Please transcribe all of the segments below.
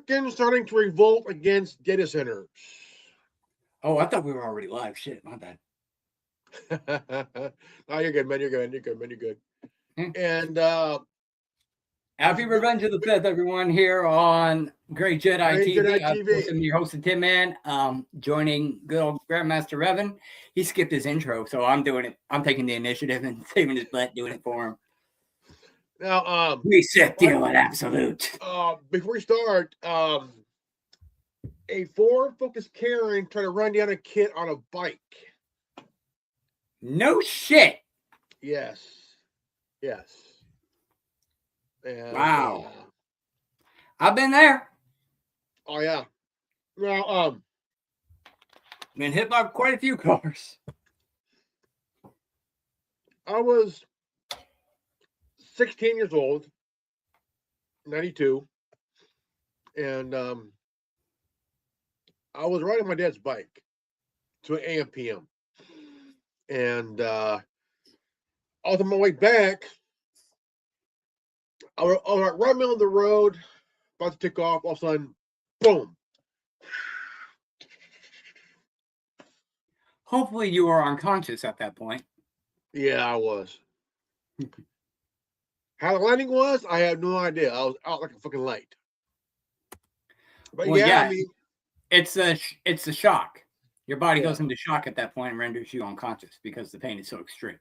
Americans starting to revolt against data centers. Oh, I thought we were already live. Shit, my bad. No, you're good, man. You're good. You're good, man. You're good. And happy Revenge of the Fifth, everyone, here on Great Jedi TV. I'm your host, Tim Man. Joining good old Grandmaster Revan. He skipped his intro, so I'm doing it. I'm taking the initiative and saving his butt, doing it for him. Now, reset deal at Absolute. Before we start, a Ford-focused Karen tried to run down a kid on a bike. No shit. Yes. And, wow. I've been there. Oh yeah. Now, been hit by quite a few cars. I was 16 years old, 92, and I was riding my dad's bike to an AM PM, and on my way back, I was right middle of the road, about to take off. All of a sudden, boom! Hopefully, you were unconscious at that point. Yeah, I was. How the landing was, I have no idea. I was out like a fucking light. But well, yeah, I mean, it's a shock. Your body goes into shock at that point and renders you unconscious because the pain is so extreme.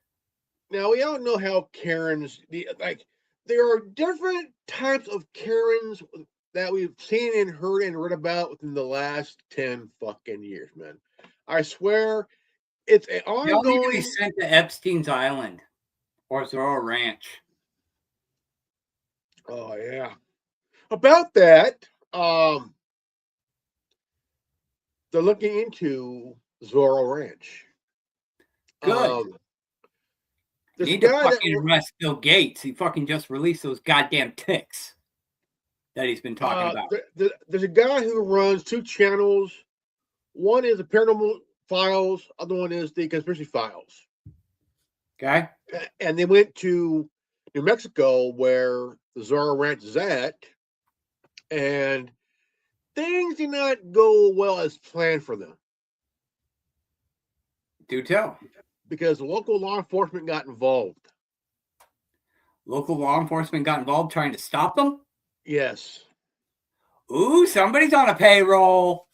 Now, we all know how Karens, there are different types of Karens that we've seen and heard and read about within the last 10 fucking years, man. I swear, it's an ongoing... They'll need to be sent to Epstein's Island or Zorro Ranch. Oh, yeah. About that, they're looking into Zorro Ranch. Good. Need to fucking arrest Bill Gates. He fucking just released those goddamn ticks that he's been talking about. There's a guy who runs two channels. One is the Paranormal Files. Other one is the Conspiracy Files. Okay. And they went to New Mexico where the Zorro Ranch is at. And things did not go well as planned for them. Do tell. Because local law enforcement got involved. Local law enforcement got involved trying to stop them? Yes. Ooh, somebody's on a payroll.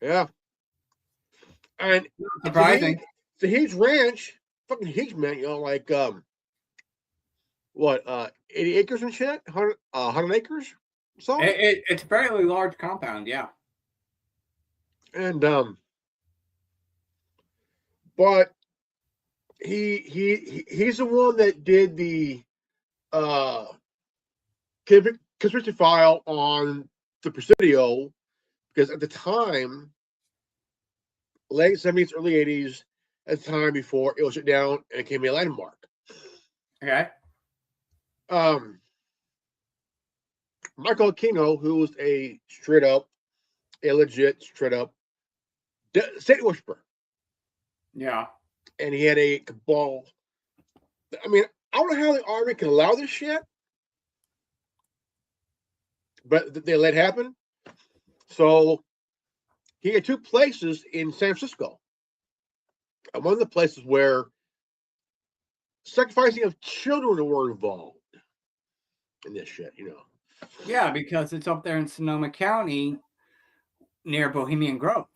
Yeah. And surprising. It's a huge ranch. Fucking huge, man. You know, like 80 acres and shit? 100 acres? So it's a fairly large compound, yeah. And but he's the one that did the conspiracy file on the Presidio, because at the time, late 70s, early 80s, at the time before it was shut down and it became a landmark. Okay. Michael Aquino, who was a legit Satan worshiper. Yeah. And he had a cabal. I mean, I don't know how the Army can allow this shit, but they let it happen. So he had two places in San Francisco. And one of the places where sacrificing of children were involved in this shit, you know. Yeah, because it's up there in Sonoma County near Bohemian Grove.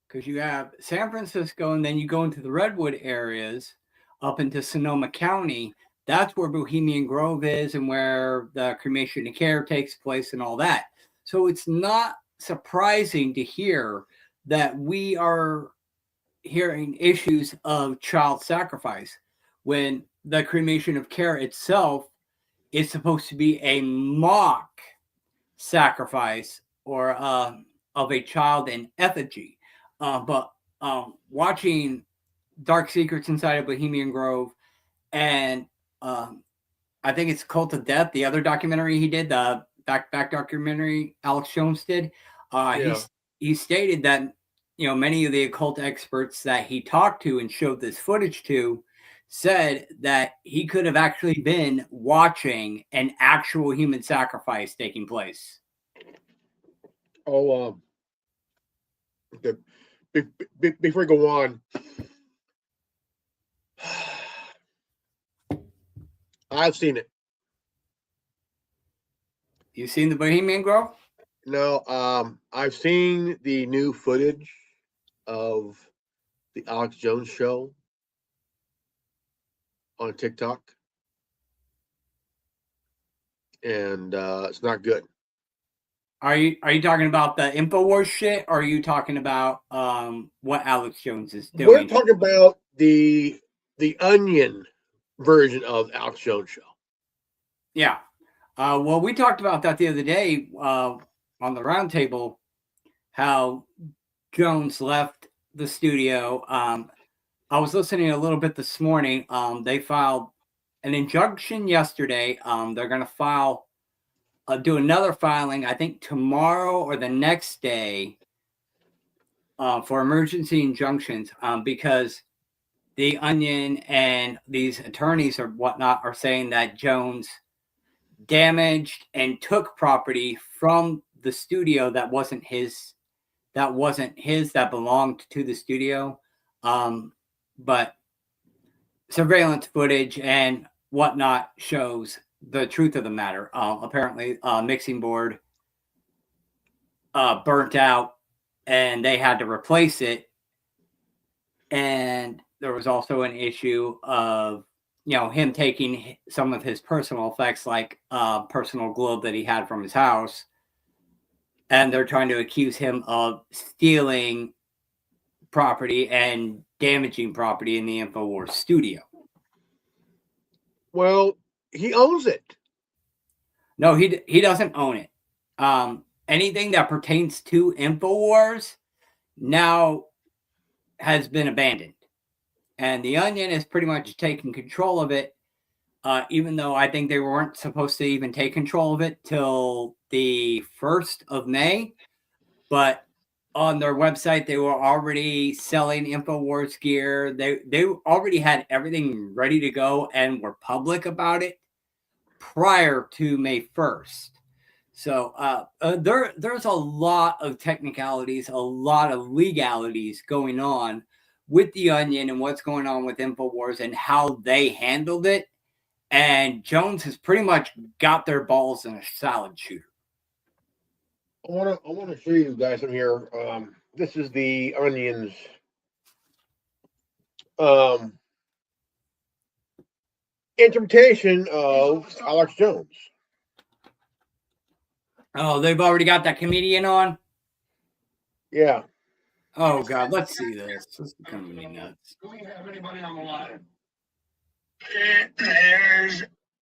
Because you have San Francisco and then you go into the Redwood areas up into Sonoma County. That's where Bohemian Grove is and where the cremation and care takes place and all that. So it's not surprising to hear that we are hearing issues of child sacrifice when the cremation of care itself is supposed to be a mock sacrifice or of a child in effigy. But watching Dark Secrets Inside of Bohemian Grove and I think it's Cult of Death, the other documentary he did, the back documentary Alex Jones did, he stated that, you know, many of the occult experts that he talked to and showed this footage to said that he could have actually been watching an actual human sacrifice taking place. Oh, okay. Before we go on, I've seen it. You seen the Bohemian Grove? No, I've seen the new footage of the Alex Jones show on TikTok, and it's not good. Are you talking about the InfoWars shit, or are you talking about what Alex Jones is doing? We're talking about the Onion version of Alex Jones show. Yeah. Well, we talked about that the other day on the roundtable, how Jones left the studio. I was listening a little bit this morning. They filed an injunction yesterday. They're going to do another filing, I think tomorrow or the next day, for emergency injunctions, because the Onion and these attorneys or whatnot are saying that Jones damaged and took property from the studio that wasn't his, that belonged to the studio. But surveillance footage and whatnot shows the truth of the matter. Apparently, mixing board burnt out and they had to replace it. And there was also an issue of, him taking some of his personal effects, like a personal globe that he had from his house. And they're trying to accuse him of stealing property and damaging property in the InfoWars studio. Well, he owns it. No, he doesn't own it. Anything that pertains to InfoWars now has been abandoned. And the Onion is pretty much taking control of it, even though I think they weren't supposed to even take control of it till the 1st of May. But on their website, they were already selling InfoWars gear. They already had everything ready to go and were public about it prior to May 1st. So there's a lot of technicalities, a lot of legalities going on with the Onion and what's going on with InfoWars and how they handled it. And Jones has pretty much got their balls in a salad shooter. I want to show you guys some here. This is the Onion's interpretation of Alex Jones. Oh, they've already got that comedian on? Yeah. Oh, God, let's see this. This is becoming me nuts. Do we have anybody on the line?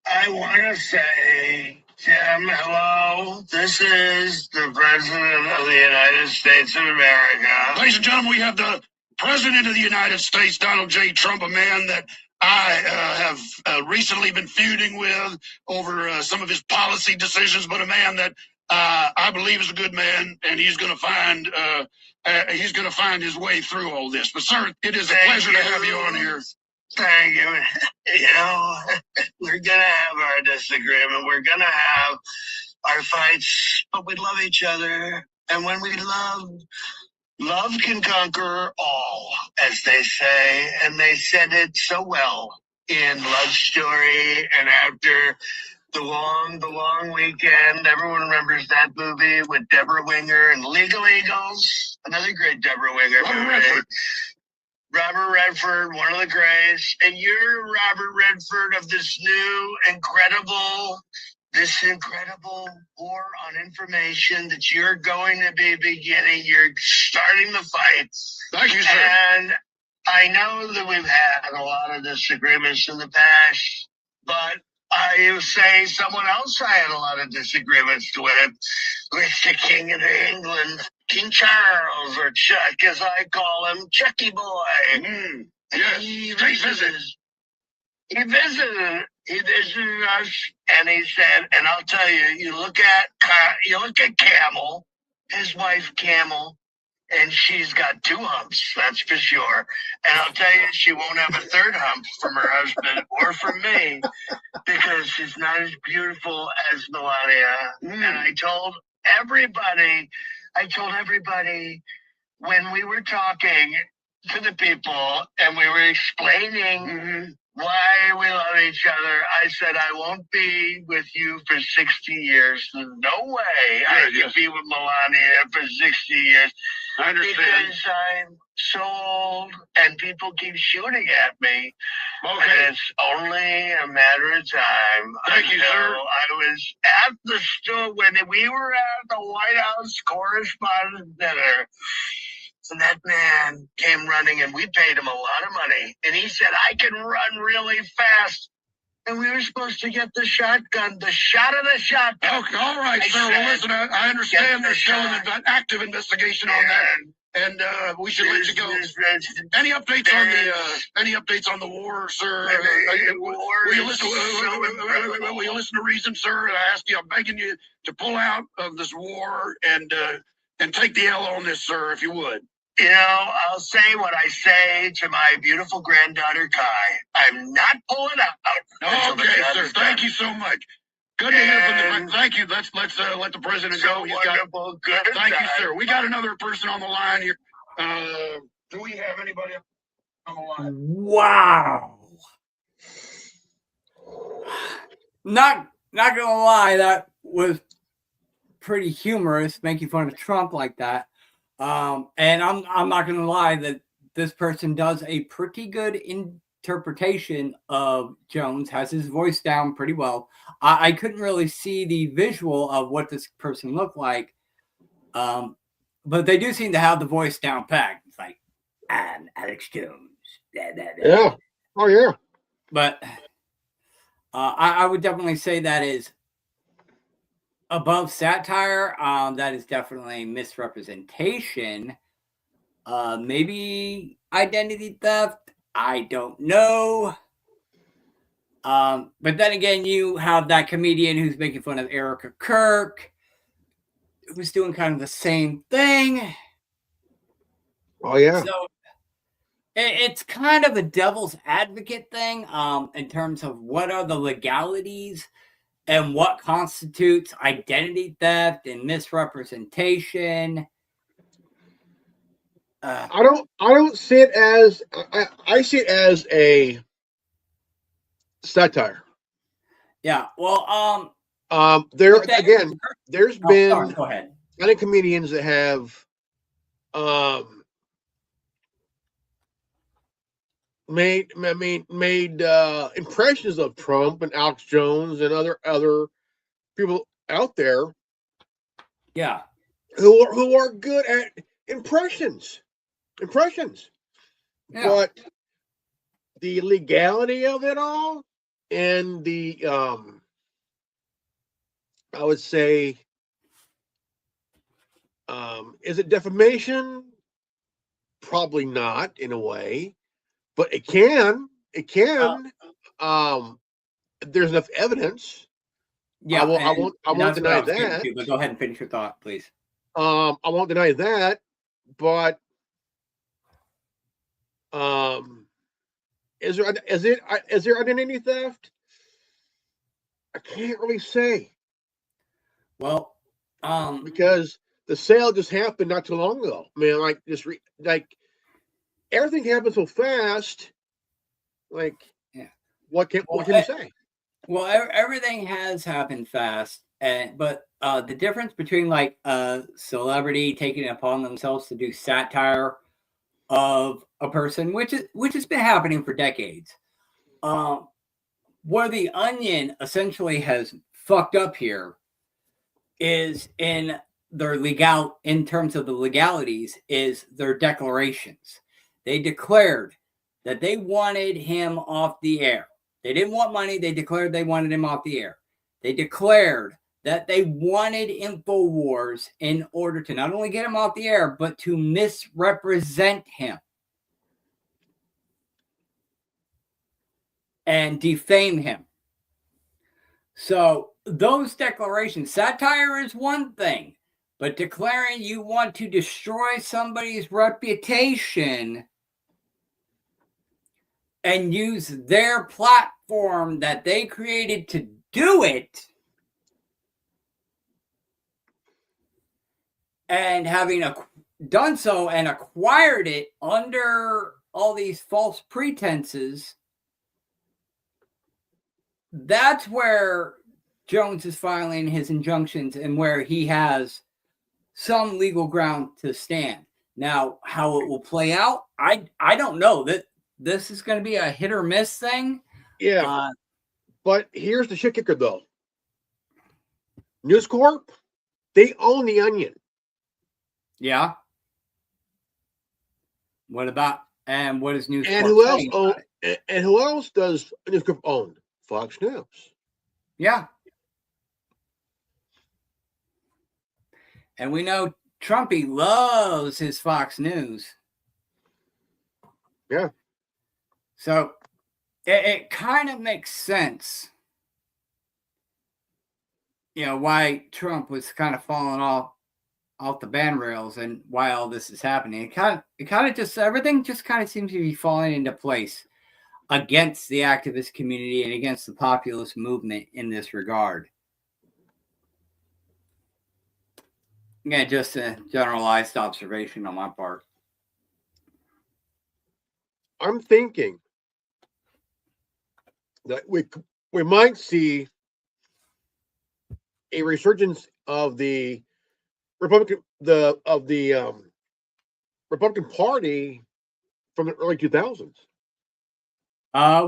I want to say, Jim, hello. This is the President of the United States of America. Ladies and gentlemen, we have the President of the United States, Donald J. Trump, a man that I have recently been feuding with over some of his policy decisions, but a man that I believe is a good man, and he's going to find his way through all this. But, sir, it is a pleasure to have you on here. Thank you. We're going to have our disagreement. We're going to have our fights, but we love each other. And when we love can conquer all, as they say. And they said it so well in Love Story and after the long weekend. Everyone remembers that movie with Deborah Winger and Legal Eagles. Another great Deborah Winger movie. Robert Redford, one of the greats, and you're Robert Redford of this incredible war on information that you're going to be beginning. You're starting the fight. Thank you, sir. And I know that we've had a lot of disagreements in the past, but I say someone else I had a lot of disagreements with the King of England, King Charles, or Chuck, as I call him, Chucky Boy. Yes. He visited us, and he said, and I'll tell you, you look at Camel, his wife Camel, and she's got 2 humps, that's for sure. And I'll tell you, she won't have a 3rd hump from her husband or from me because she's not as beautiful as Melania. And I told everybody I told everybody when we were talking to the people and we were explaining why we love each other, I said, I won't be with you for 60 years. There's no way I can be with Melania for 60 years. I understand. Because I'm so old and people keep shooting at me. Okay. And it's only a matter of time. Thank you, sir. I was at the store when we were at the White House Correspondents' Dinner. And that man came running, and we paid him a lot of money. And he said, I can run really fast. And we were supposed to get the shotgun, the shot of the shotgun. Okay, all right, sir. Well, listen, I understand there's still an active investigation on that, and we should let you go. Any updates on the war, sir? Will you listen to reason, sir? I ask you, I'm begging you to pull out of this war and take the L on this, sir, if you would. You know, I'll say what I say to my beautiful granddaughter, Kai. I'm not pulling out. Okay, sir. Thank you so much. Good to hear from the. Thank you. Let's let the president go. He's wonderful. Good. Thank you, sir. We got another person on the line here. Do we have anybody on the line? Wow. Not gonna lie, that was pretty humorous, making fun of Trump like that. And I'm not gonna lie that this person does a pretty good interpretation of Jones, has his voice down pretty well. I couldn't really see the visual of what this person looked like, but they do seem to have the voice down packed. It's like, I'm Alex Jones. Yeah. Oh yeah. But I would definitely say that is above satire. That is definitely misrepresentation. Maybe identity theft. I don't know. But then again, you have that comedian who's making fun of Erica Kirk, who's doing kind of the same thing. Oh yeah. So it's kind of a devil's advocate thing, in terms of what are the legalities and what constitutes identity theft and misrepresentation. I don't see it as I see it as a satire. Yeah. Well, there's been sorry, go ahead. many comedians that have made impressions of Trump and Alex Jones and other people out there. Yeah. Who are good at impressions. Yeah. But the legality of it all and the I would say is it defamation? Probably not in a way, but it can. There's enough evidence. Yeah, I won't deny that. But go ahead and finish your thought, please. I won't deny that, but is there identity theft? I can't really say. Well, because the sale just happened not too long ago. I mean, everything happens so fast. Like, yeah. What can you say? Well, everything has happened fast, but the difference between like a celebrity taking it upon themselves to do satire of a person, which has been happening for decades, where the Onion essentially has fucked up here is in terms of the legalities, is their declarations. They declared that they wanted him off the air. They didn't want money. They declared they wanted him off the air. They declared that they wanted InfoWars in order to not only get him off the air, but to misrepresent him and defame him. So those declarations, satire is one thing, but declaring you want to destroy somebody's reputation and use their platform that they created to do it and having done so and acquired it under all these false pretenses, that's where Jones is filing his injunctions and where he has some legal ground to stand. Now, how it will play out, I don't know. That this is going to be a hit or miss thing. Yeah. But here's the shit kicker, though. News Corp, they own the Onion. Yeah. What about, and what is News And Corp who else saying own? about it? And who else does News Corp own? Fox News. Yeah. And we know Trumpy loves his Fox News. Yeah. So it kind of makes sense, you know, why Trump was kind of falling off the band rails and why all this is happening. It kind of just, everything just kind of seems to be falling into place against the activist community and against the populist movement in this regard. Yeah, just a generalized observation on my part. I'm thinking that we might see a resurgence of the Republican Republican Party from the early 2000s.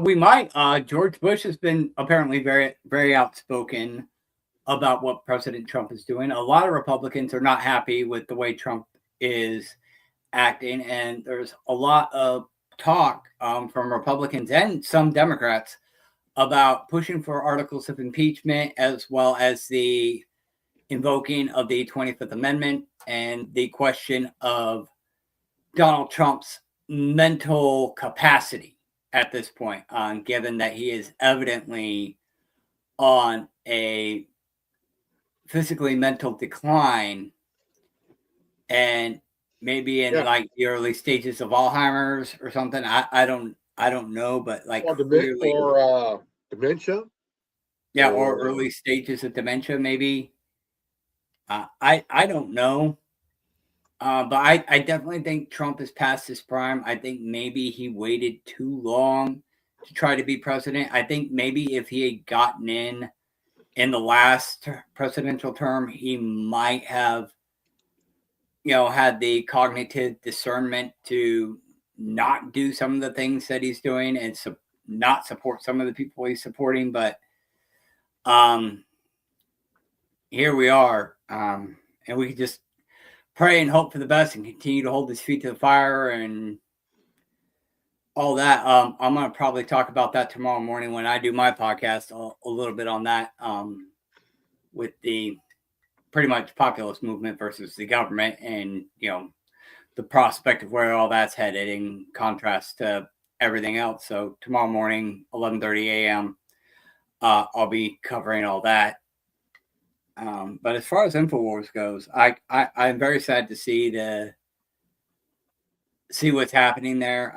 We might. George Bush has been apparently very, very outspoken about what President Trump is doing. A lot of Republicans are not happy with the way Trump is acting, and there's a lot of talk from Republicans and some Democrats about pushing for articles of impeachment, as well as the invoking of the 25th Amendment and the question of Donald Trump's mental capacity at this point, given that he is evidently on a physically mental decline and maybe in like the early stages of Alzheimer's or something. I don't know, but like clearly, or dementia. Yeah, or early stages of dementia, maybe. I don't know. But I definitely think Trump is past his prime. I think maybe he waited too long to try to be president. I think maybe if he had gotten in the last presidential term, he might have, you know, had the cognitive discernment to not do some of the things that he's doing and not support some of the people he's supporting. But here we are, and we can just pray and hope for the best and continue to hold his feet to the fire and all that. I'm going to probably talk about that tomorrow morning when I do my podcast, a little bit on that, with the pretty much populist movement versus the government and, you know, the prospect of where all that's headed in contrast to everything else. So tomorrow morning, 11:30 a.m., I'll be covering all that. But as far as InfoWars goes, I'm very sad to see what's happening there.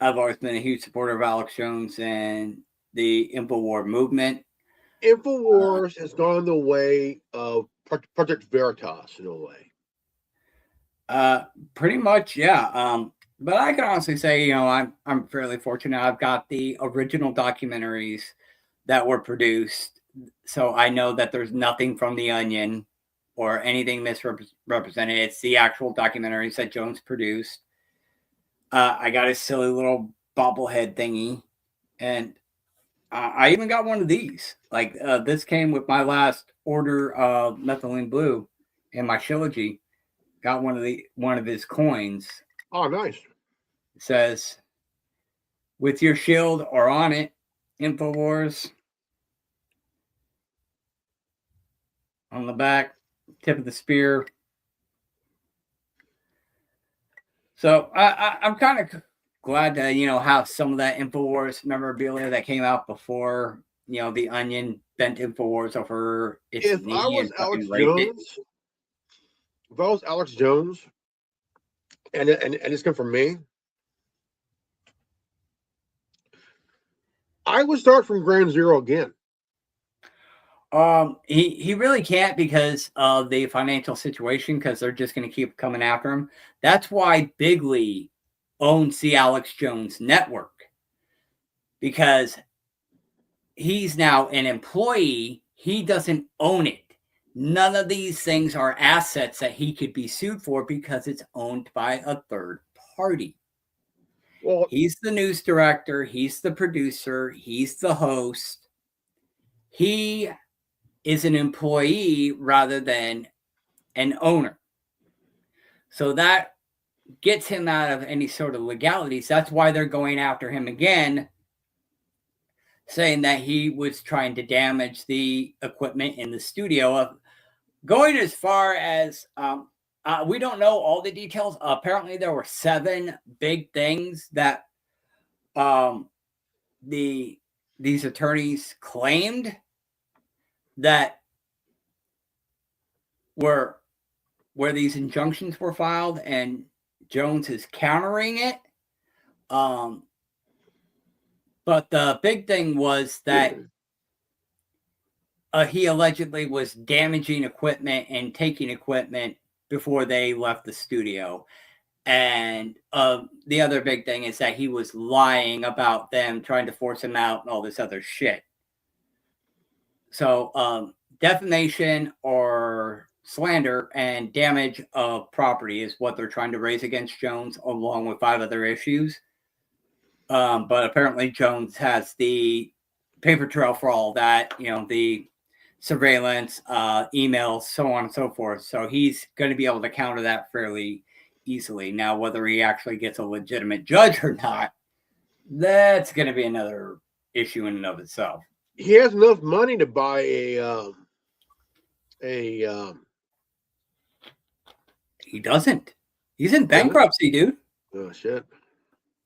I've always been a huge supporter of Alex Jones and the InfoWar movement. InfoWars has gone the way of Project Veritas in a way. Pretty much, yeah. But I can honestly say, you know, I'm fairly fortunate. I've got the original documentaries that were produced, so I know that there's nothing from The Onion or anything misrepresented. It's the actual documentaries that Jones produced. I got a silly little bobblehead thingy, and I even got one of these. Like this came with my last order of methylene blue and my Trilogy. Got one of his coins. Oh, nice. It says, "With your shield or on it, InfoWars." On the back, tip of the spear. So I'm kind of glad to, you know, have some of that InfoWars memorabilia that came out before, you know, The Onion bent InfoWars over its If knee I was and Alex raped it. Jones, if I was Alex Jones, and it's come from me, I would start from ground zero again. He really can't because of the financial situation, because they're just going to keep coming after him. That's why Bigley owns the Alex Jones network, because he's now an employee. He doesn't own it. None of these things are assets that he could be sued for because it's owned by a third party. Well, He's the news director. He's the producer. He's the host. He is an employee rather than an owner. So that gets him out of any sort of legalities. That's why they're going after him again, saying that he was trying to damage the equipment in the studio. Going as far as we don't know all the details. Apparently, there were 7 big things that these attorneys claimed that were where these injunctions were filed, and Jones is countering it. But the big thing was that he allegedly was damaging equipment and taking equipment before they left the studio. And the other big thing is that he was lying about them trying to force him out and all this other shit. So defamation or slander and damage of property is what they're trying to raise against Jones, along with 5 other issues. But apparently Jones has the paper trail for all that, the surveillance, emails, so on and so forth. So he's going to be able to counter that fairly easily. Now, whether he actually gets a legitimate judge or not, that's going to be another issue in and of itself. He has enough money to buy He doesn't. He's in bankruptcy, dude. Oh shit.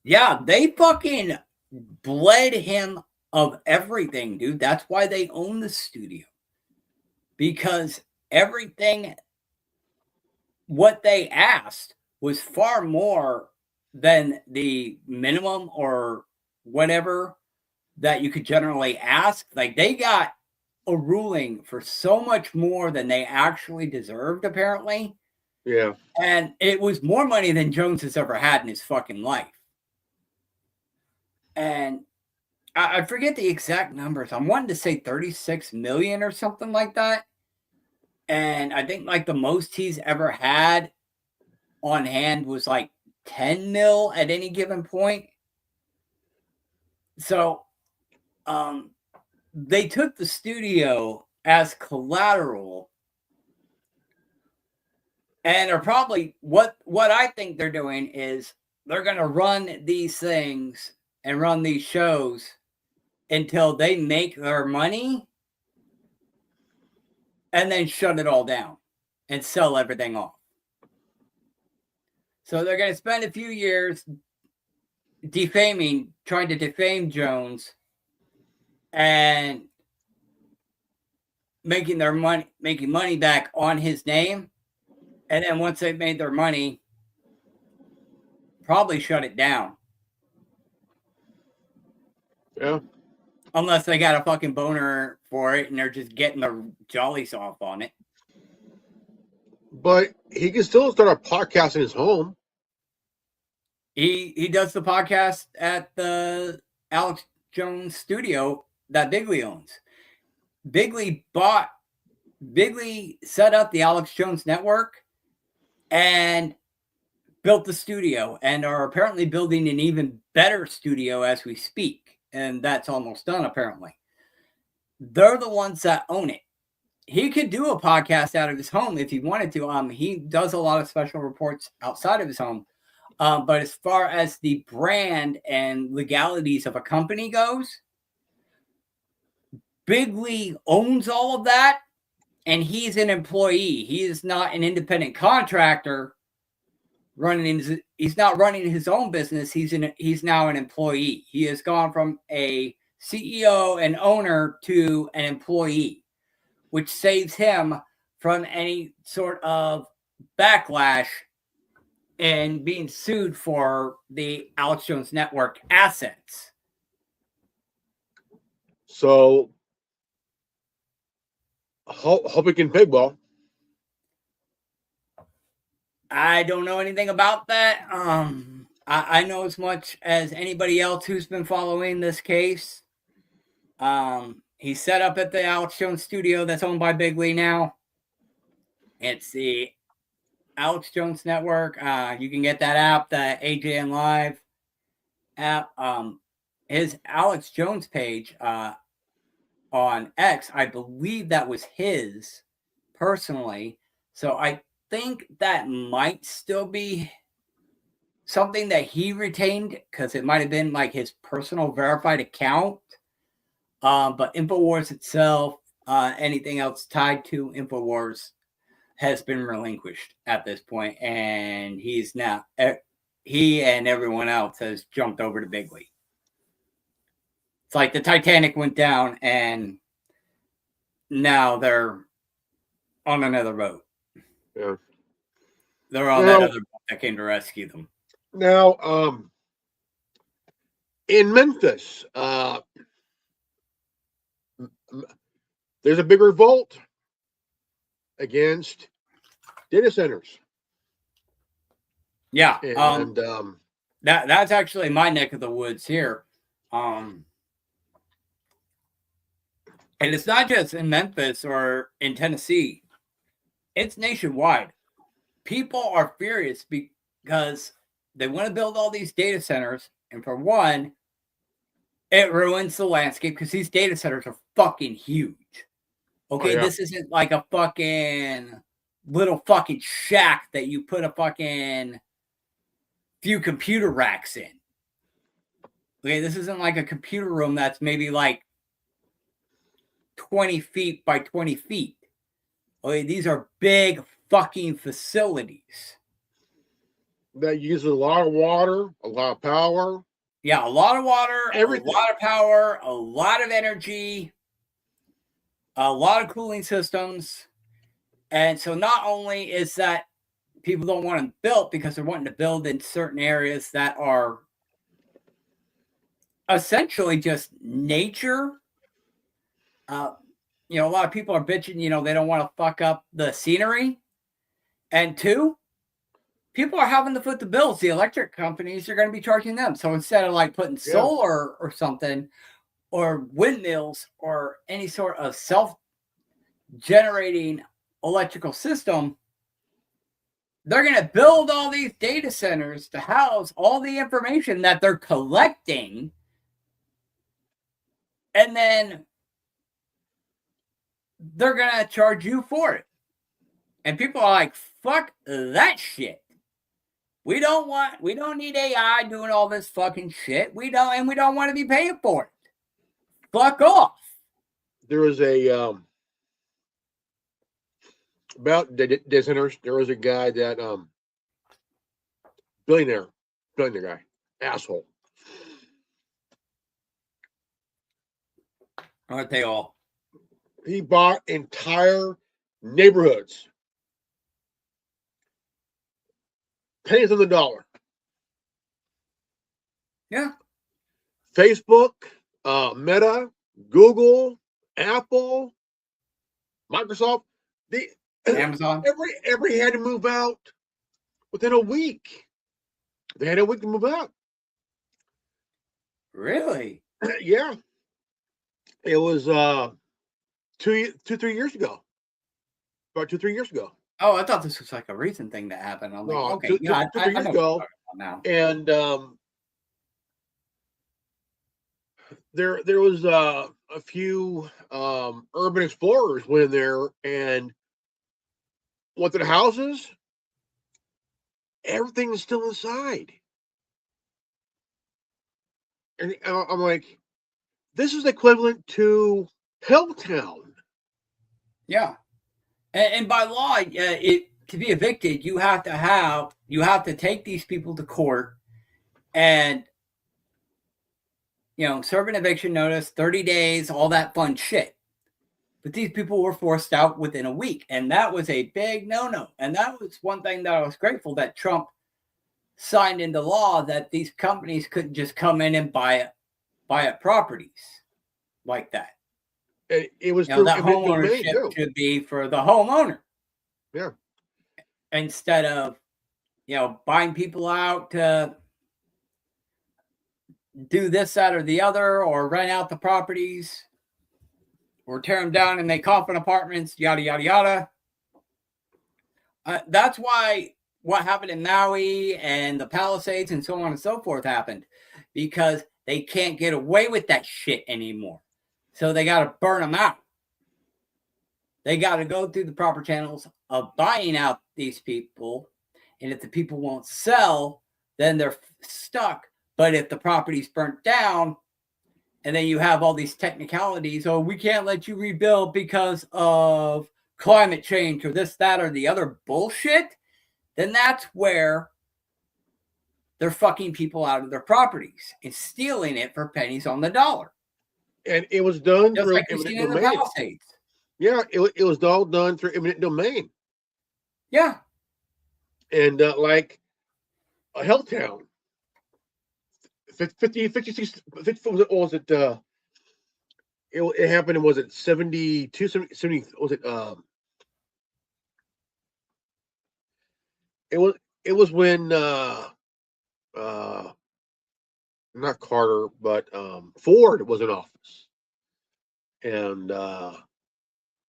Yeah, they fucking bled him of everything, dude. That's why they own the studio. Because everything, what they asked was far more than the minimum or whatever that you could generally ask. Like, they got a ruling for so much more than they actually deserved, apparently. Yeah. And it was more money than Jones has ever had in his fucking life. And I forget the exact numbers. I'm wanting to say 36 million or something like that. And I think like the most he's ever had on hand was like 10 mil at any given point. So they took the studio as collateral, and are probably what I think they're doing is they're going to run these things and run these shows until they make their money and then shut it all down and sell everything off. So they're going to spend a few years trying to defame Jones and making money back on his name. And then once they've made their money, probably shut it down. Yeah. Unless they got a fucking boner for it and they're just getting their jollies off on it. But he can still start a podcast in his home. He does the podcast at the Alex Jones studio that Bigley owns. Bigley set up the Alex Jones network and built the studio, and are apparently building an even better studio as we speak. And that's almost done, apparently. They're the ones that own it. He could do a podcast out of his home if he wanted to. He does a lot of special reports outside of his home. But as far as the brand and legalities of a company goes, Bigley owns all of that, and he's an employee. He is not an independent contractor he's not running his own business. He's now an employee. He has gone from a CEO and owner to an employee, which saves him from any sort of backlash and being sued for the Alex Jones Network assets. So Hope he can pay well. I don't know anything about that. I know as much as anybody else who's been following this case. He's set up at the Alex Jones studio that's owned by Bigley now. It's the Alex Jones Network. You can get that app, the AJN Live app. His Alex Jones page on X, I believe that was his personally. So I think that might still be something that he retained because it might have been like his personal verified account. But InfoWars itself, anything else tied to InfoWars has been relinquished at this point, and he's now he and everyone else has jumped over to Bigley. It's like the Titanic went down, and now they're on another boat. Yeah, they're on that other boat that came to rescue them. Now, in Memphis, there's a big revolt against data centers. Yeah, and that's actually my neck of the woods here. And it's not just in Memphis or in Tennessee. It's nationwide. People are furious because they want to build all these data centers. And for one, it ruins the landscape because these data centers are fucking huge. Okay, This isn't like a fucking little fucking shack that you put a fucking few computer racks in. Okay, this isn't like a computer room that's maybe like 20 feet by 20 feet. Okay, these are big fucking facilities. That uses a lot of water, a lot of power. Yeah, a lot of water, everything. A lot of power, a lot of energy, a lot of cooling systems. And so not only is that people don't want them built because they're wanting to build in certain areas that are essentially just nature. A lot of people are bitching, they don't want to fuck up the scenery. And two, people are having to foot the bills. The electric companies are going to be charging them. So instead of like putting solar or something, or windmills or any sort of self-generating electrical system, they're going to build all these data centers to house all the information that they're collecting. And then they're going to charge you for it. And people are like, fuck that shit. We don't need AI doing all this fucking shit. We don't want to be paying for it. Fuck off. There was a about data centers. There was a guy that billionaire guy, asshole. Aren't they all? He bought entire neighborhoods, pennies on the dollar. Yeah. Facebook, Meta, Google, Apple, Microsoft, Amazon. Every had to move out within a week. They had a week to move out. Really? Yeah. It was 3 years ago. About 2-3 years ago. Oh, I thought this was like a recent thing that happened. I'm like, no, okay, 2 years ago. Now. And there was a few urban explorers went in there and went to the houses. Everything is still inside. And I'm like, this is equivalent to Helltown. Yeah. And by law, to be evicted, you have to take these people to court and, serve an eviction notice, 30 days, all that fun shit. But these people were forced out within a week. And that was a big no-no. And that was one thing that I was grateful that Trump signed into law, that these companies couldn't just come in and buy up properties like that. And it was You know, through that eminent domain homeownership too. should be for the homeowner. Yeah. Instead of, you know, buying people out to do this, that, or the other, or rent out the properties, or tear them down and make coffin apartments, yada, yada, yada. That's why what happened in Maui and the Palisades and so on and so forth happened, because they can't get away with that shit anymore. So they got to burn them out. They got to go through the proper channels of buying out these people. And if the people won't sell, then they're stuck. But if the property's burnt down, and then you have all these technicalities, oh, we can't let you rebuild because of climate change or this, that, or the other bullshit, then that's where they're fucking people out of their properties and stealing it for pennies on the dollar. And it was done Just through like you've eminent seen in the domain. Palisades. Yeah, it was all done through eminent domain. Yeah. And like a Helltown, 56, what was it? It happened, was it 72, 70, was it? It was when not Carter, but Ford was in office, and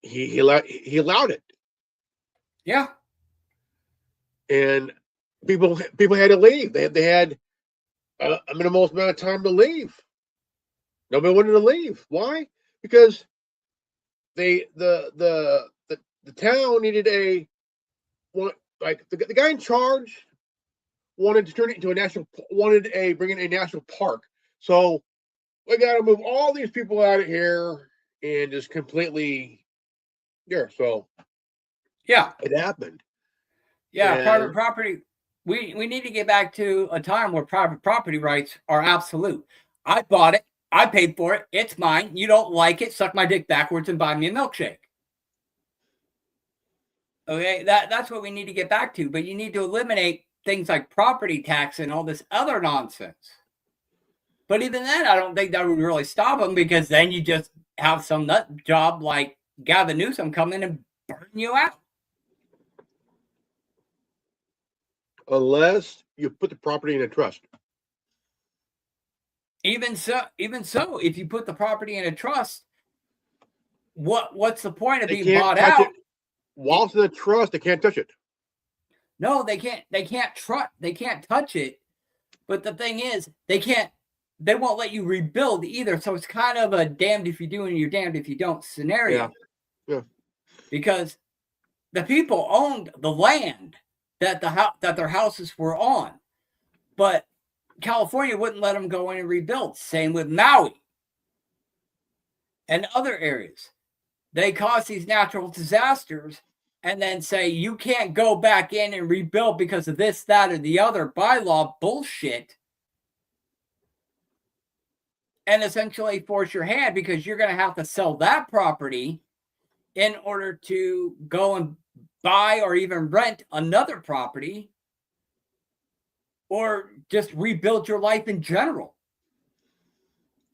he allowed it, Yeah. and people had to leave. They had a minimal amount of time to leave. Nobody wanted to leave. Why? Because the town needed the guy in charge wanted to turn it into bring in a national park. So we got to move all these people out of here and just completely, so Yeah. it happened. Yeah. Private property. We need to get back to a time where private property rights are absolute. I bought it. I paid for it. It's mine. You don't like it, suck my dick backwards and buy me a milkshake. Okay, that's what we need to get back to. But you need to eliminate things like property tax and all this other nonsense. But even then, I don't think that would really stop them, because then you just have some nut job like Gavin Newsom come in and burn you out. Unless you put the property in a trust. Even so, if you put the property in a trust, what's the point of being bought out? While it's in the trust, they can't touch it. No, they can't. They can't touch it. But the thing is, they won't let you rebuild either. So it's kind of a damned if you do and you're damned if you don't scenario. Yeah. Because the people owned the land that their houses were on, but California wouldn't let them go in and rebuild. Same with Maui and other areas. They cause these natural disasters and then say you can't go back in and rebuild because of this, that, or the other bylaw bullshit, and essentially force your hand, because you're going to have to sell that property in order to go and buy or even rent another property, or just rebuild your life in general.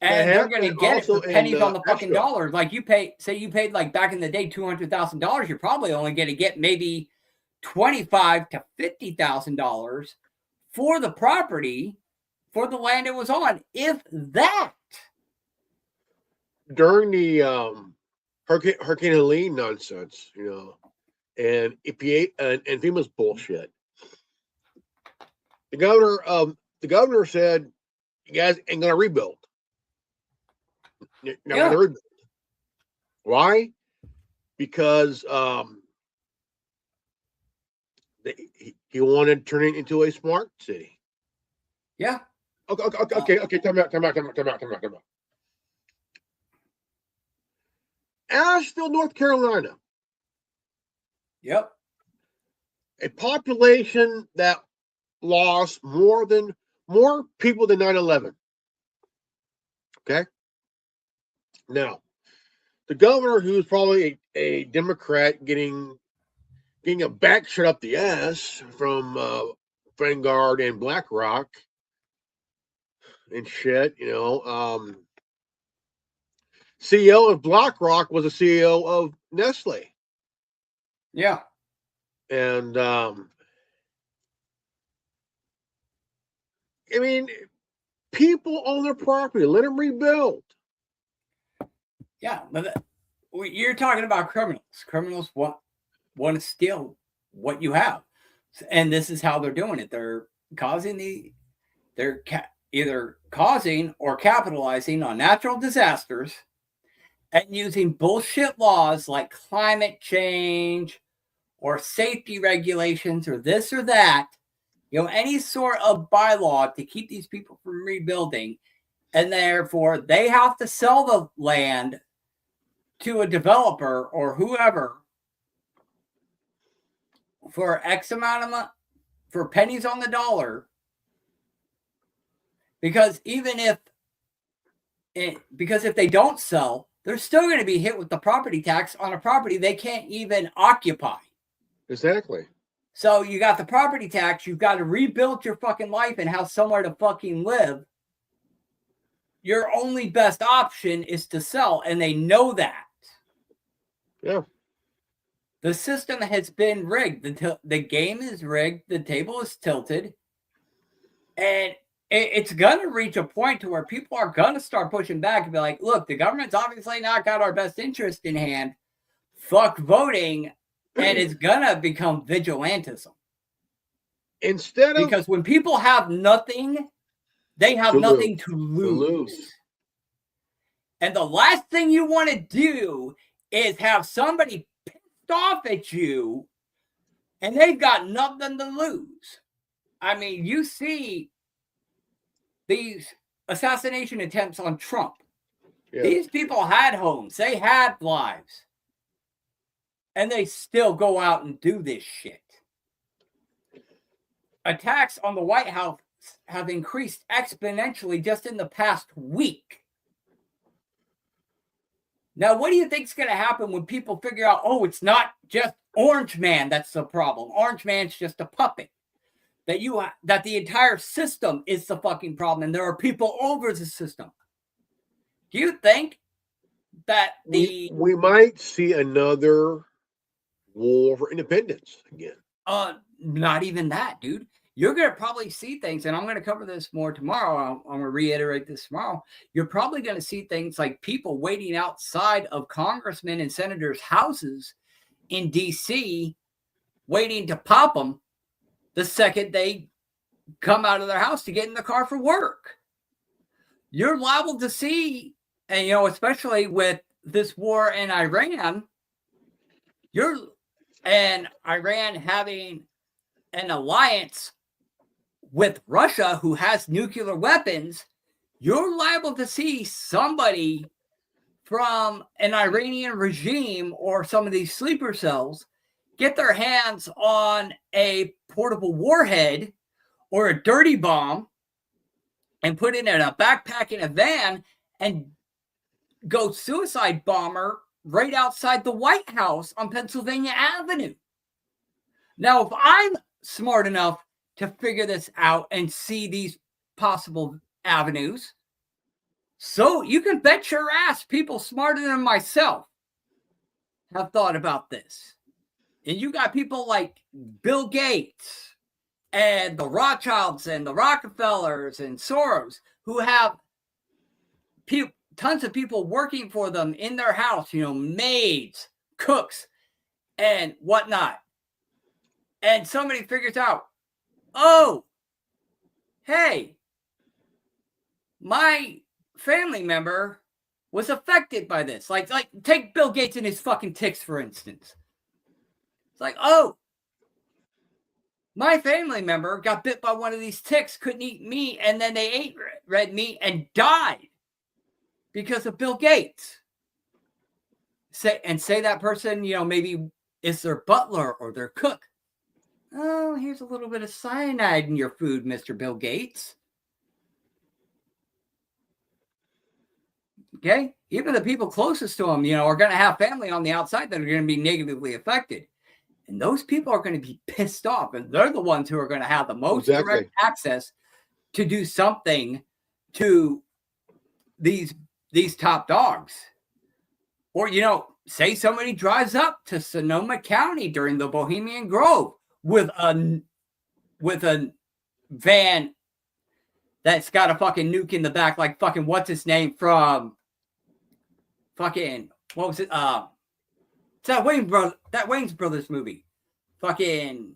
And they're going to get it for pennies on the fucking dollar. Like you paid like back in the day $200,000. You're probably only going to get maybe $25,000 to $50,000 for the property, for the land it was on, if that. During the Hurricane Helene nonsense, and EPA and FEMA's bullshit, the governor said, "You guys ain't gonna rebuild. You're not gonna rebuild." Why? Because he wanted to turn it into a smart city. Yeah. Okay. Time out. Asheville, North Carolina. Yep. A population that lost more people than 9/11. Okay. Now, the governor, who's probably a Democrat, getting a back shut up the ass from Vanguard and BlackRock and shit, CEO of BlackRock was a CEO of Nestle. Yeah. And I mean, people own their property. Let them rebuild. Yeah, but you're talking about criminals. Criminals want to steal what you have, and this is how they're doing it. They're either causing or capitalizing on natural disasters and using bullshit laws like climate change or safety regulations or this or that, any sort of bylaw to keep these people from rebuilding. And therefore, they have to sell the land to a developer or whoever for X amount of money, for pennies on the dollar. Because if they don't sell, they're still going to be hit with the property tax on a property they can't even occupy. Exactly. So you got the property tax, you've got to rebuild your fucking life and have somewhere to fucking live. Your only best option is to sell, and they know that. Yeah. The system has been rigged. The game is rigged. The table is tilted. And it's going to reach a point to where people are going to start pushing back and be like, look, the government's obviously not got our best interest in hand. Fuck voting. And it's going to become vigilantism. Because when people have nothing, they have nothing to lose. And the last thing you want to do is have somebody pissed off at you and they've got nothing to lose. I mean, you see these assassination attempts on Trump. Yeah. These people had homes. They had lives. And they still go out and do this shit. Attacks on the White House have increased exponentially just in the past week. Now, what do you think is going to happen when people figure out, oh, it's not just Orange Man that's the problem. Orange Man's just a puppet. That the entire system is the fucking problem, and there are people over the system. Do you think that we might see another war for independence again? Not even that, dude. You're going to probably see things, and I'm going to cover this more tomorrow. I'm going to reiterate this tomorrow. You're probably going to see things like people waiting outside of congressmen and senators' houses in D.C. waiting to pop them the second they come out of their house to get in the car for work. You're liable to see, and especially with this war in Iran, and Iran having an alliance with Russia who has nuclear weapons, you're liable to see somebody from an Iranian regime or some of these sleeper cells get their hands on a portable warhead or a dirty bomb and put it in a backpack in a van and go suicide bomber right outside the White House on Pennsylvania Avenue. Now, if I'm smart enough to figure this out and see these possible avenues, so you can bet your ass people smarter than myself have thought about this. And you got people like Bill Gates and the Rothschilds and the Rockefellers and Soros who have tons of people working for them in their house, maids, cooks, and whatnot. And somebody figures out, oh, hey, my family member was affected by this. Like take Bill Gates and his fucking ticks, for instance. It's like, oh, my family member got bit by one of these ticks, couldn't eat meat, and then they ate red meat and died because of Bill Gates. Say that person, maybe is their butler or their cook. Oh, here's a little bit of cyanide in your food, Mr. Bill Gates. Okay? Even the people closest to him, are going to have family on the outside that are going to be negatively affected. And those people are going to be pissed off. And they're the ones who are going to have the most direct access to do something to these top dogs. Or, say somebody drives up to Sonoma County during the Bohemian Grove with a van that's got a fucking nuke in the back, like fucking what's his name from fucking what was it? It's that Wayne's Brothers movie. Fucking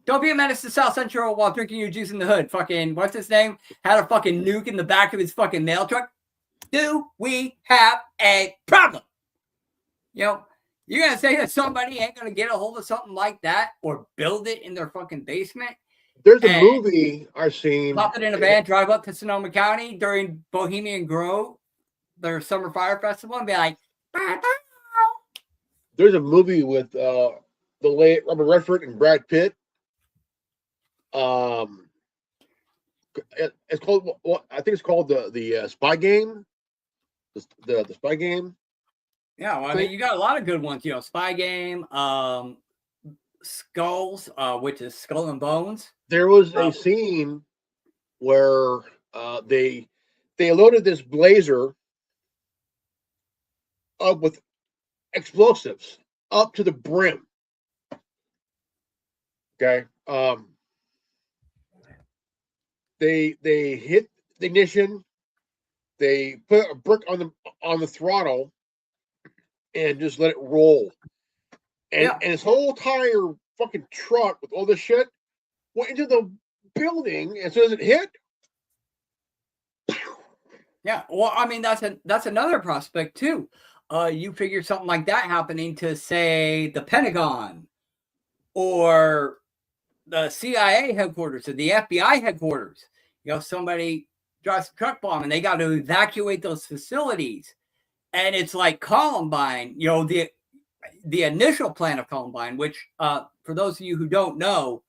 Don't Be a Menace to South Central while drinking your juice in the hood. Fucking what's his name? Had a fucking nuke in the back of his fucking mail truck. Do we have a problem? You're gonna say that somebody ain't gonna get a hold of something like that or build it in their fucking basement? There's a movie I've seen. Pop it in a van, drive up to Sonoma County during Bohemian Grove, their summer fire festival, and be like, there's a movie with the late Robert Redford and Brad Pitt. It's called. Well, I think it's called the Spy Game. The Spy Game. Yeah, well, I mean, you got a lot of good ones. Spy Game, Skulls, which is Skull and Bones. There was a scene where they loaded this blazer up with explosives up to the brim. Okay. They hit the ignition. They put a brick on the throttle and just let it roll. And his whole tire fucking truck with all this shit went into the building. As soon as it hit, yeah. Well, I mean, that's another prospect too. You figure something like that happening to, say, the Pentagon or the CIA headquarters or the FBI headquarters. Somebody drops a truck bomb and they got to evacuate those facilities. And it's like Columbine, the initial plan of Columbine, which for those of you who don't know,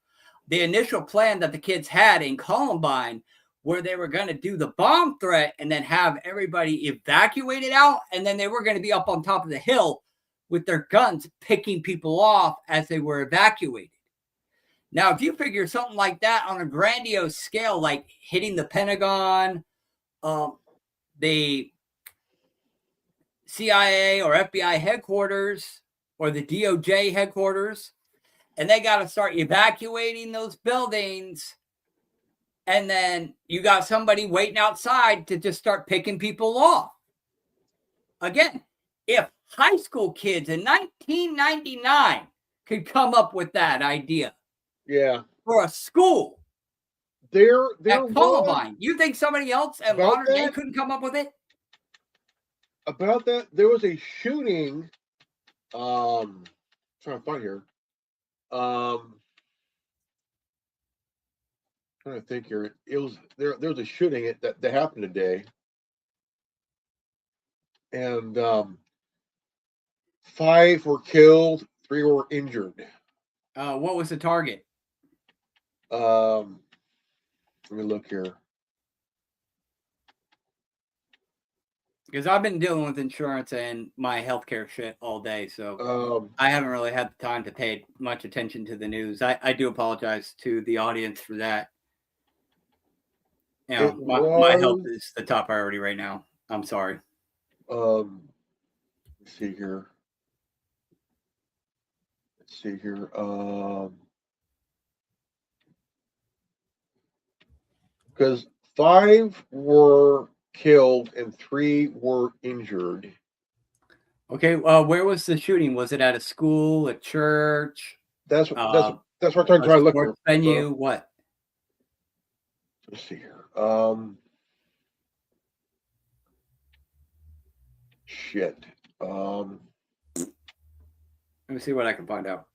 the initial plan that the kids had in Columbine, where they were going to do the bomb threat and then have everybody evacuated out, and then they were going to be up on top of the hill with their guns picking people off as they were evacuated. Now, if you figure something like that on a grandiose scale, like hitting the Pentagon, the CIA or FBI headquarters, or the DOJ headquarters, and they got to start evacuating those buildings, and then you got somebody waiting outside to just start picking people off. Again, if high school kids in 1999 could come up with that idea, for a school, there at Columbine, you think somebody else at modern day couldn't come up with it? About that, there was a shooting. Trying to find here. Trying to think here. It was there. There was a shooting that happened today, and 5 were killed, 3 were injured. What was the target? Let me look here. Because I've been dealing with insurance and my healthcare shit all day, so I haven't really had the time to pay much attention to the news. I do apologize to the audience for that. My health is the top priority right now. I'm sorry. Let's see here. Because 5 were killed and 3 were injured. Okay, where was the shooting? Was it at a school, a church? That's what I'm trying to look for. Venue, what? Let's see here. Shit. Let me see what I can find out.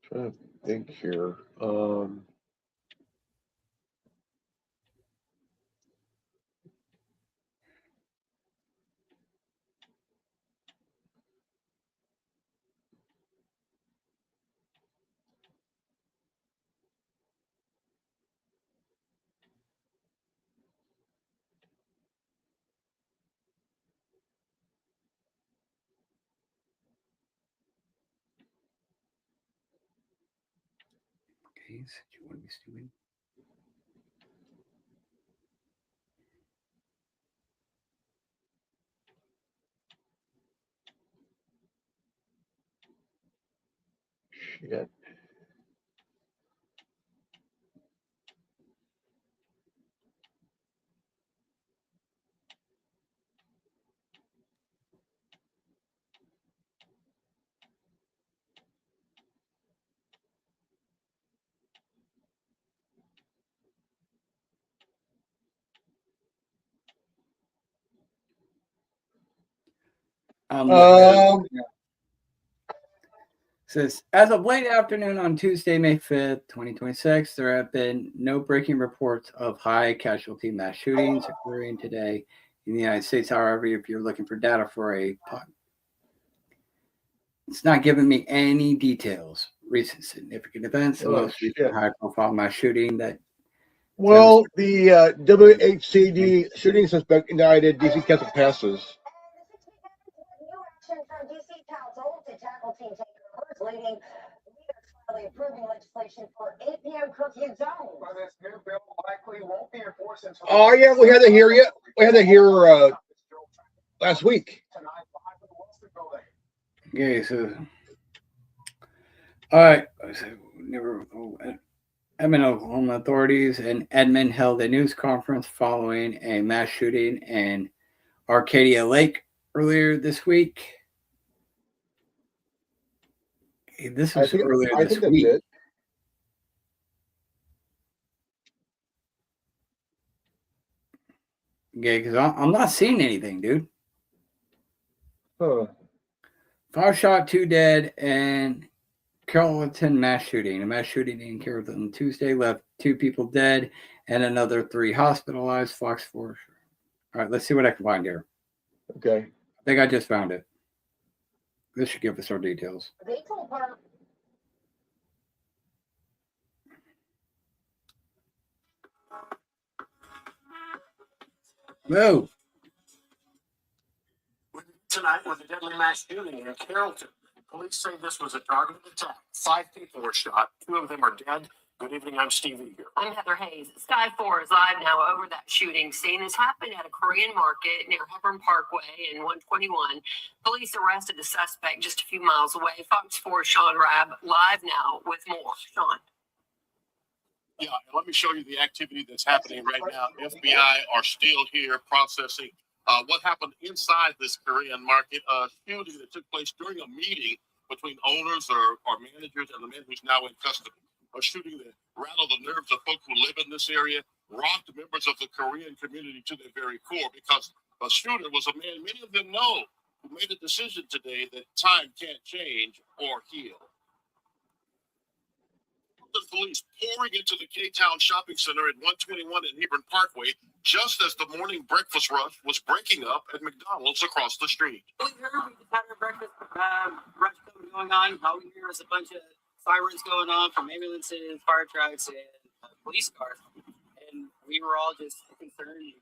Trying to think here. Jeez, do you want to be stupid? Shit. Says, as of late afternoon on Tuesday, May 5th, 2026, there have been no breaking reports of high casualty mass shootings occurring today in the United States. However, if you're looking for data for it's not giving me any details. Recent significant events, the most recent high-profile mass shooting that. Well, the WHCD shooting suspect indicted DC Council passes. Oh yeah, we had to hear you. We had to hear last week. Okay, so all right. Edmond, Oklahoma authorities in Edmond held a news conference following a mass shooting in Arcadia Lake earlier this week. This was earlier this week. Okay, because I'm not seeing anything, dude. Huh. 5 shot, 2 dead, and Carrollton mass shooting. A mass shooting in Carrollton Tuesday left 2 people dead and another 3 hospitalized. Fox 4. All right, let's see what I can find here. Okay. I think I just found it. This should give us our details. Move. Tonight with a deadly mass shooting in Carrollton. Police say this was a targeted attack. 5 people were shot. 2 of them are dead. Good evening, I'm Steve Eager. I'm Heather Hayes. Sky 4 is live now over that shooting scene. This happened at a Korean market near Hebron Parkway in 121. Police arrested the suspect just a few miles away. Fox 4 Sean Rabb live now with more. Sean. Yeah, let me show you the activity that's happening right now. FBI are still here processing what happened inside this Korean market. A shooting that took place during a meeting between owners or managers and the man who's now in custody. A shooting that rattled the nerves of folk who live in this area, rocked members of the Korean community to their very core, because the shooter was a man many of them know who made a decision today that time can't change or heal. The police pouring into the K-Town shopping center at 121 in Hebron Parkway just as the morning breakfast rush was breaking up at McDonald's across the street. We just had our breakfast rush going on. All we hear is a bunch of sirens going on from ambulances, fire trucks, and police cars. And we were all just concerned,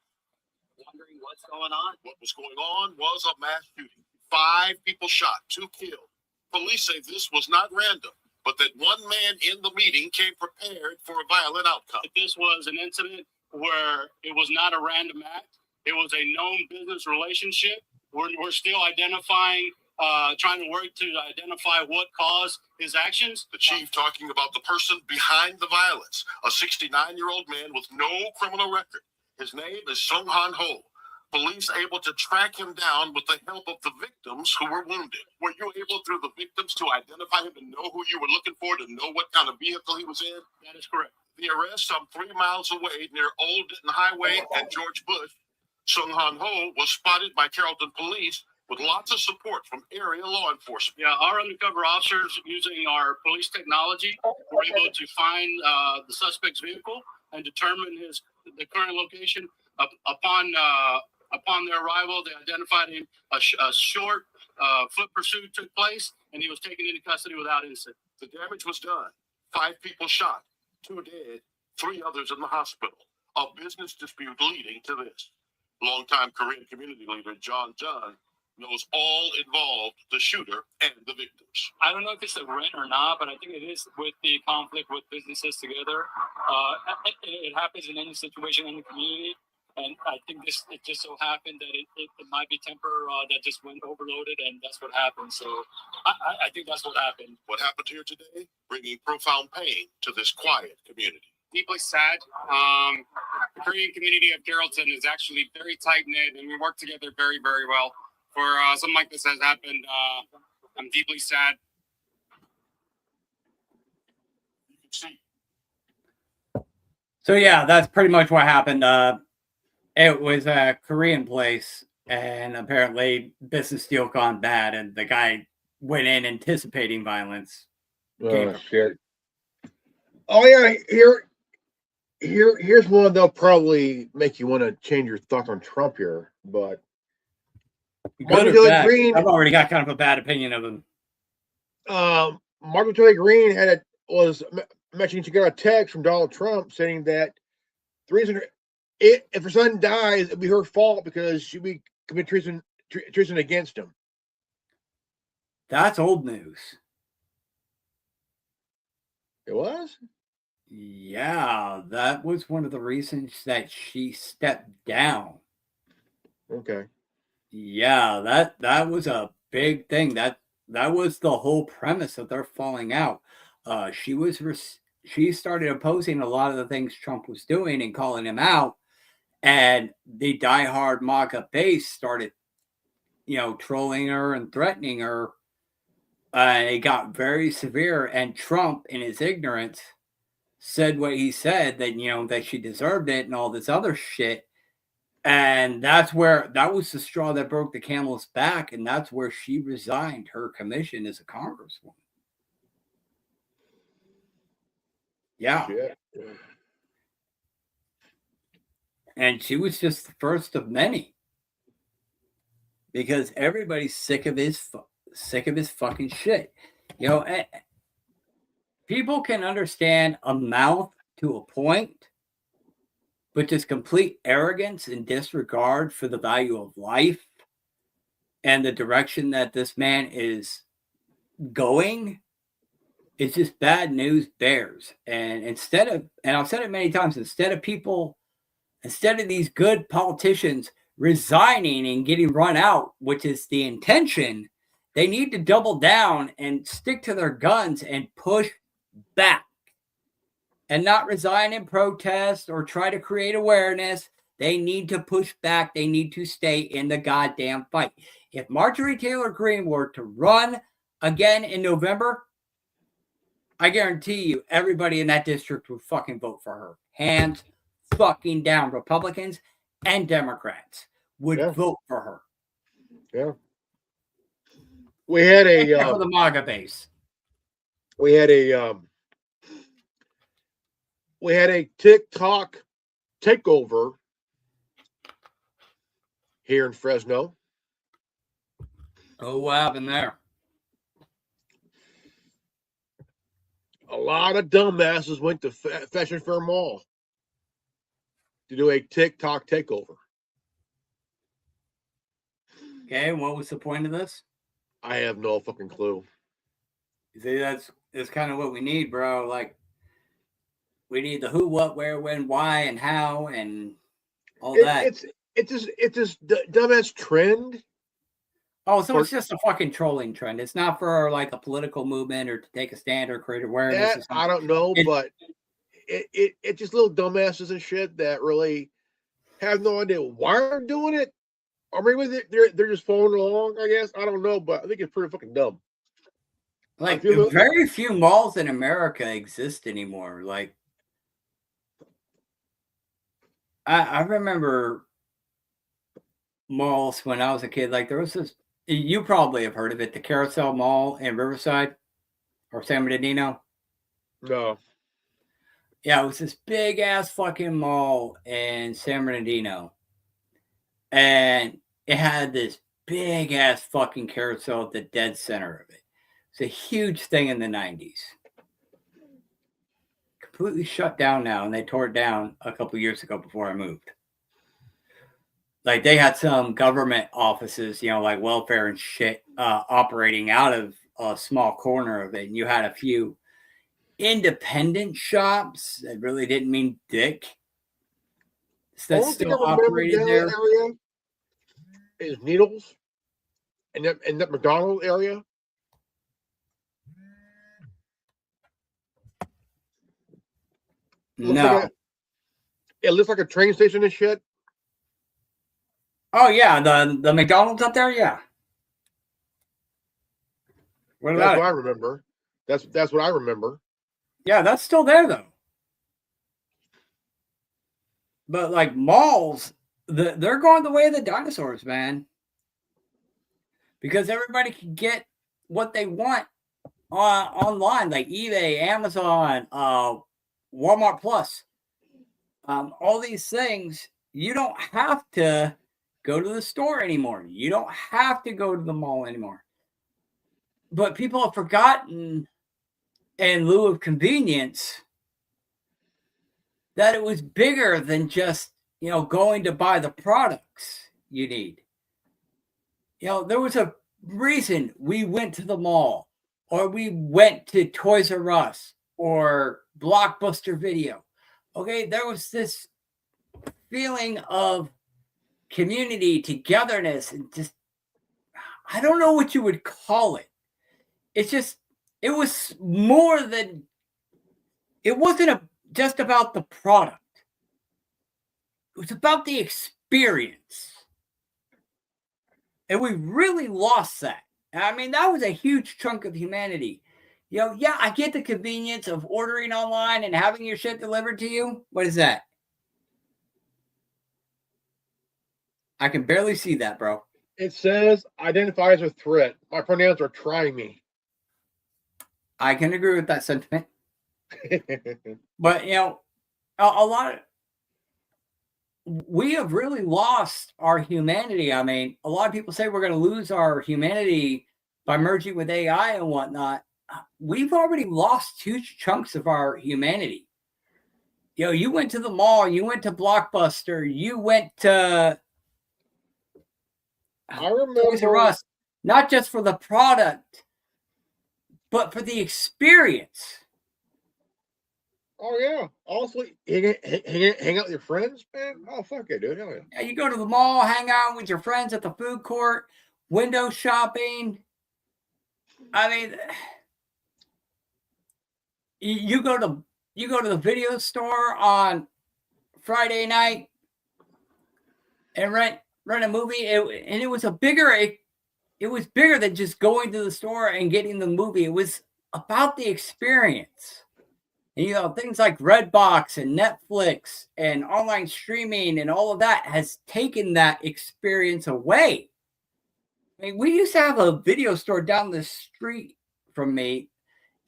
wondering what's going on. What was going on was a mass shooting. 5 people shot, 2 killed. Police say this was not random, but that one man in the meeting came prepared for a violent outcome. This was an incident where it was not a random act. It was a known business relationship. We're still identifying, trying to work to identify what caused his actions. The chief talking about the person behind the violence, a 69-year-old man with no criminal record. His name is Sung Han Ho. Police able to track him down with the help of the victims who were wounded. Were you able, through the victims, to identify him, to know who you were looking for, to know what kind of vehicle he was in? That is correct. The arrest some 3 miles away near Old Denton Highway and George Bush. Sung Han Ho was spotted by Carrollton police with lots of support from area law enforcement. Yeah, our undercover officers, using our police technology, were able to find the suspect's vehicle and determine the current location. Upon their arrival, they identified him. A short foot pursuit took place, and he was taken into custody without incident. The damage was done. 5 people shot, 2 dead, 3 others in the hospital. A business dispute leading to this. Longtime Korean community leader John Jun knows all involved, the shooter and the victims. I don't know if it's a rent or not, but I think it is with the conflict with businesses together. It happens in any situation in the community. And I think it just so happened that it might be temper that just went overloaded, and that's what happened. So I think that's what happened. What happened here today, bringing profound pain to this quiet community. Deeply sad. The Korean community of Carrollton is actually very tight-knit, and we work together very, very well. For something like this has happened, I'm deeply sad. You can see. So yeah, that's pretty much what happened. It was a Korean place, and apparently business deal gone bad, and the guy went in anticipating violence. Oh shit! Oh yeah, here's one that'll probably make you want to change your thoughts on Trump here, but Good or bad? I've already got kind of a bad opinion of him. Margaret Taylor Greene was mentioning she got a text from Donald Trump saying that the reason if her son dies, it'd be her fault because she would commit treason against him. That's old news. It was? Yeah, that was one of the reasons that she stepped down. Okay. Yeah, that was a big thing. That was the whole premise of their falling out. She started opposing a lot of the things Trump was doing and calling him out, and the diehard MAGA base started, trolling her and threatening her. It got very severe, and Trump, in his ignorance, said what he said, that that she deserved it and all this other shit. And that was the straw that broke the camel's back, and that's where she resigned her commission as a congresswoman. Yeah. And she was just the first of many, because everybody's sick of his fucking shit. People can understand a mouth to a point, but just complete arrogance and disregard for the value of life and the direction that this man is going, it's just bad news bears. And I've said it many times, instead of these good politicians resigning and getting run out, which is the intention, they need to double down and stick to their guns and push back. And not resign in protest or try to create awareness. They need to push back. They need to stay in the goddamn fight. If Marjorie Taylor Greene were to run again in November, I guarantee you everybody in that district would fucking vote for her. Hands fucking down. Republicans and Democrats would vote for her. Yeah. We had for the MAGA base. We had a TikTok takeover here in Fresno. Oh, what happened there? A lot of dumbasses went to Fashion Fair Mall to do a TikTok takeover. Okay, and what was the point of this? I have no fucking clue. You see, that's kind of what we need, bro. Like, we need the who, what, where, when, why, and how, and all that. It's just dumbass trend. Oh, so it's just a fucking trolling trend. It's not for like a political movement or to take a stand or create awareness. I don't know, but it's just little dumbasses and shit that really have no idea why they're doing it, or maybe they're just following along. I guess I don't know, but I think it's pretty fucking dumb. Like, very few malls in America exist anymore. Like, I remember malls when I was a kid. Like, there was this, you probably have heard of it, the Carousel Mall in Riverside or San Bernardino. No. Yeah, it was this big ass fucking mall in San Bernardino. And it had this big ass fucking carousel at the dead center of it. It's a huge thing in the 90s. Completely shut down now, and they tore it down a couple years ago before I moved. like they had some government offices, like welfare and shit, operating out of a small corner of it. And you had a few independent shops that really didn't mean dick. That Only thing I still remember operated down there. that area is Needles and that McDonald area. No. It looks like a train station and shit. Oh yeah, the McDonald's up there, yeah. What about That's what it? I remember. That's what I remember. Yeah, that's still there though. But like malls, they're going the way of the dinosaurs, man. Because everybody can get what they want online, like eBay, Amazon, Walmart Plus, all these things. You don't have to go to the store anymore. You don't have to go to the mall anymore. But people have forgotten, in lieu of convenience, that it was bigger than just, going to buy the products you need. There was a reason we went to the mall, or we went to Toys R Us or Blockbuster Video. Okay, there was this feeling of community, togetherness, and just, I don't know what you would call it. It's just, it was more than, it wasn't just about the product. It was about the experience. And we really lost that. I mean, that was a huge chunk of humanity. Yeah, I get the convenience of ordering online and having your shit delivered to you. What is that? I can barely see that, bro. It says identify as a threat. My pronouns are trying me. I can agree with that sentiment. But, a lot of, we have really lost our humanity. I mean, a lot of people say we're going to lose our humanity by merging with AI and whatnot. We've already lost huge chunks of our humanity. You went to the mall, you went to Blockbuster, you went to I remember Toys R Us, not just for the product, but for the experience. Oh yeah. Also, hang out with your friends, man. Oh fuck it, dude. Hell yeah. Yeah, you go to the mall, hang out with your friends at the food court, window shopping. I mean, you go to the video store on Friday night and rent a movie, and it was it was bigger than just going to the store and getting the movie. It was about the experience. And, things like Redbox and Netflix and online streaming and all of that has taken that experience away. I mean, we used to have a video store down the street from me.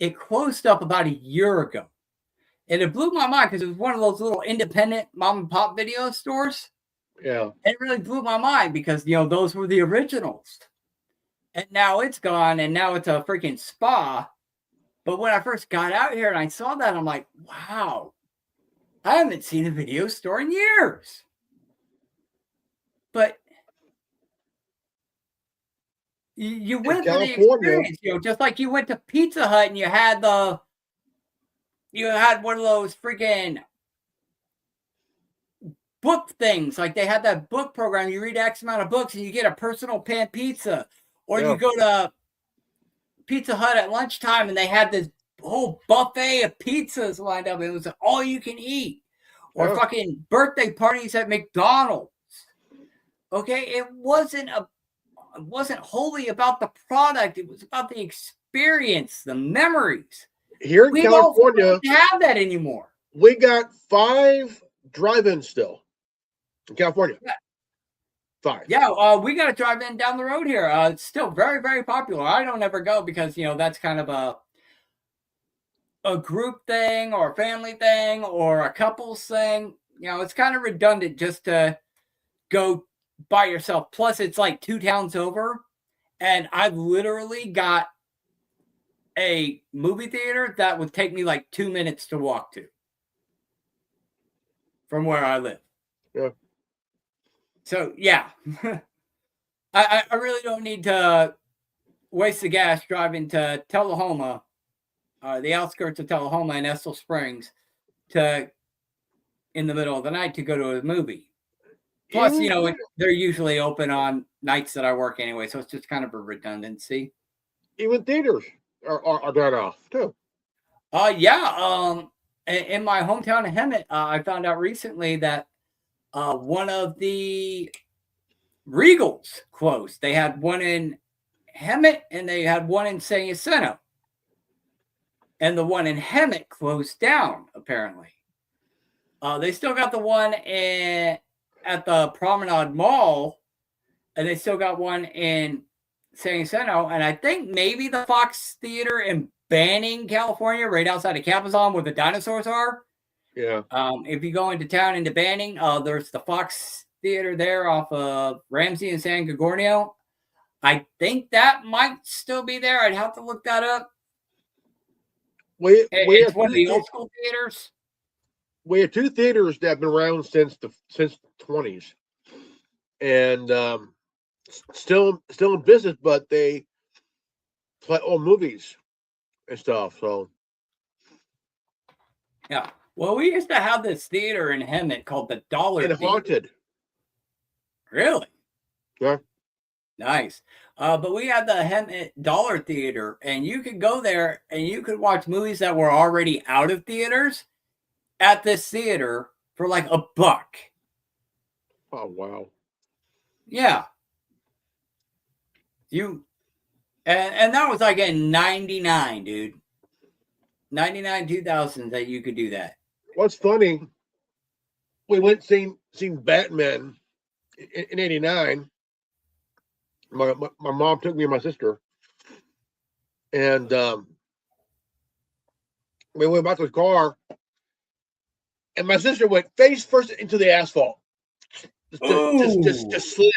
It closed up about a year ago. And it blew my mind because it was one of those little independent mom and pop video stores. Yeah. It really blew my mind because, those were the originals. And now it's gone, and now it's a freaking spa. But when I first got out here and I saw that, I'm like, wow, I haven't seen a video store in years. But you went for the experience, just like you went to Pizza Hut and you had one of those freaking book things. Like they had that book program. You read X amount of books and you get a personal pan pizza. Or you go to Pizza Hut at lunchtime and they had this whole buffet of pizzas lined up. It was all you can eat. Or fucking birthday parties at McDonald's. Okay, it wasn't wholly about the product. It was about the experience, the memories. Here in California, we don't have that anymore. We got 5 drive-ins still in California. Yeah. 5. Yeah, we got a drive-in down the road here. It's still very, very popular. I don't ever go because that's kind of a group thing or a family thing or a couples thing. It's kind of redundant just to go by yourself. Plus, it's like 2 towns over, and I've literally got a movie theater that would take me like 2 minutes to walk to from where I live. Yeah. So yeah, I really don't need to waste the gas driving to Tullahoma, the outskirts of Tullahoma and Estill Springs, to in the middle of the night to go to a movie. Plus, they're usually open on nights that I work anyway, so it's just kind of a redundancy. Even theaters are that off too. Yeah. In my hometown of Hemet, I found out recently that one of the Regals closed. They had one in Hemet and they had one in San Jacinto. And the one in Hemet closed down, apparently. They still got the one at the Promenade Mall, and they still got one in San Jacinto, and I think maybe the Fox Theater in Banning, California, right outside of Capizon where the dinosaurs are. Yeah. If you go into town into Banning, there's the Fox Theater there off of Ramsey and San Gorgonio. I think that might still be there. I'd have to look that up. It's one of the old school theaters. We have two theaters that have been around since the 20s, and still in business, but they play old movies and stuff. So yeah, well, we used to have this theater in Hemet called the Dollar and Theater. Haunted. Really? Yeah. Nice. But we had the Hemet Dollar Theater, and you could go there and you could watch movies that were already out of theaters at this theater for like $1. Oh wow. Yeah. And that was like in 99, dude. 99, 2000 that you could do that. What's funny, we went seen Batman in 89. My mom took me and my sister, and we went back to the car, and my sister went face first into the asphalt. Just slid.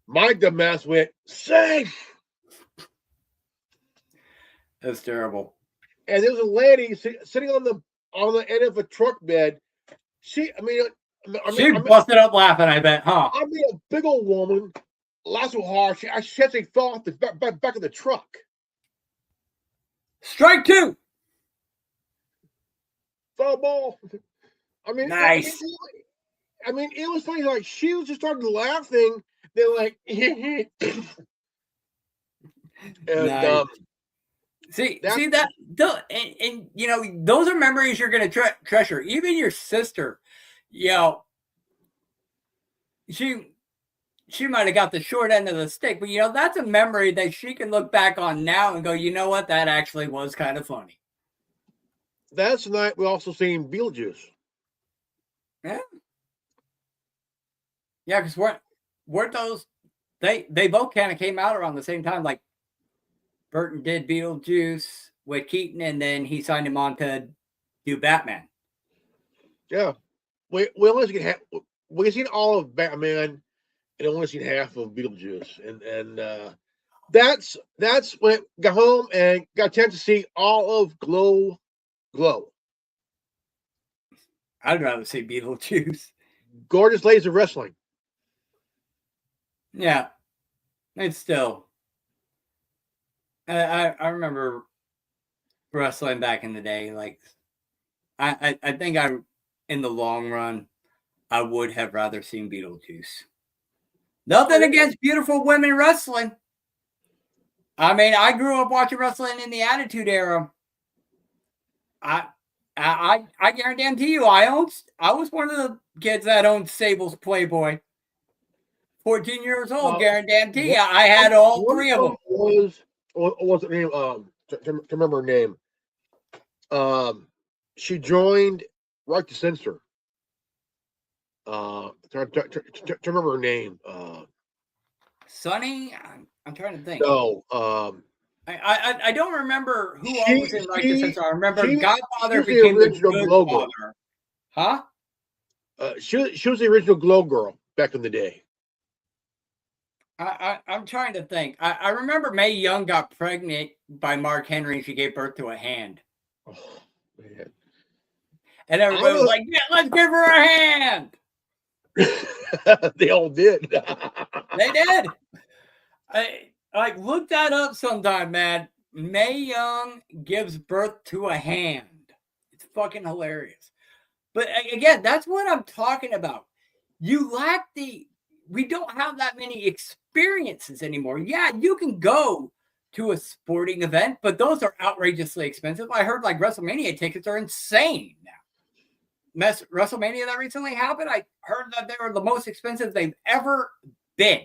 My dumbass went safe. That's terrible. And there was a lady sitting on the end of a truck bed. She busted up laughing, I bet, huh? I mean, a big old woman, laughed so hard, she actually fell off the back of the truck. Strike two. Foul ball. I mean, nice. I mean, it was funny. Like she was just started laughing. They're like, and nice. See that, and those are memories you're going to treasure. Even your sister, she might have got the short end of the stick, but that's a memory that she can look back on now and go, you know what, that actually was kind of funny. That's the night we also seen Beetlejuice. Yeah. Yeah, because weren't those they both kind of came out around the same time, like Burton did Beetlejuice with Keaton, and then he signed him on to do Batman. Yeah, we only we seen all of Batman and only seen half of Beetlejuice, and that's when I got home and got a chance to see all of Glow. I'd rather see Beetlejuice. Gorgeous Ladies of Wrestling. Yeah, it's still. I remember wrestling back in the day. Like, I think in the long run, I would have rather seen Beetlejuice. Nothing against beautiful women wrestling. I mean, I grew up watching wrestling in the Attitude Era. I guarantee you, I was one of the kids that owned Sable's Playboy. 14 years old, guarantee you, I had all three of them. What's her name? To remember her name. She joined Right to Censor. To remember her name. Sonny? I'm trying to think. No. I don't remember who all was in Right to Censor. I remember Godfather she became the original the Glow Godfather. Girl. Huh? She was the original Glow Girl back in the day. I'm trying to think. I remember Mae Young got pregnant by Mark Henry and she gave birth to a hand. Oh, man. And everybody was like, yeah, let's give her a hand. They all did. They did. Like look that up sometime, man. Mae Young gives birth to a hand. It's fucking hilarious. But again, that's what I'm talking about. You lack we don't have that many experiences anymore. Yeah, you can go to a sporting event, but those are outrageously expensive. I heard like WrestleMania tickets are insane now. WrestleMania that recently happened, I heard that they were the most expensive they've ever been.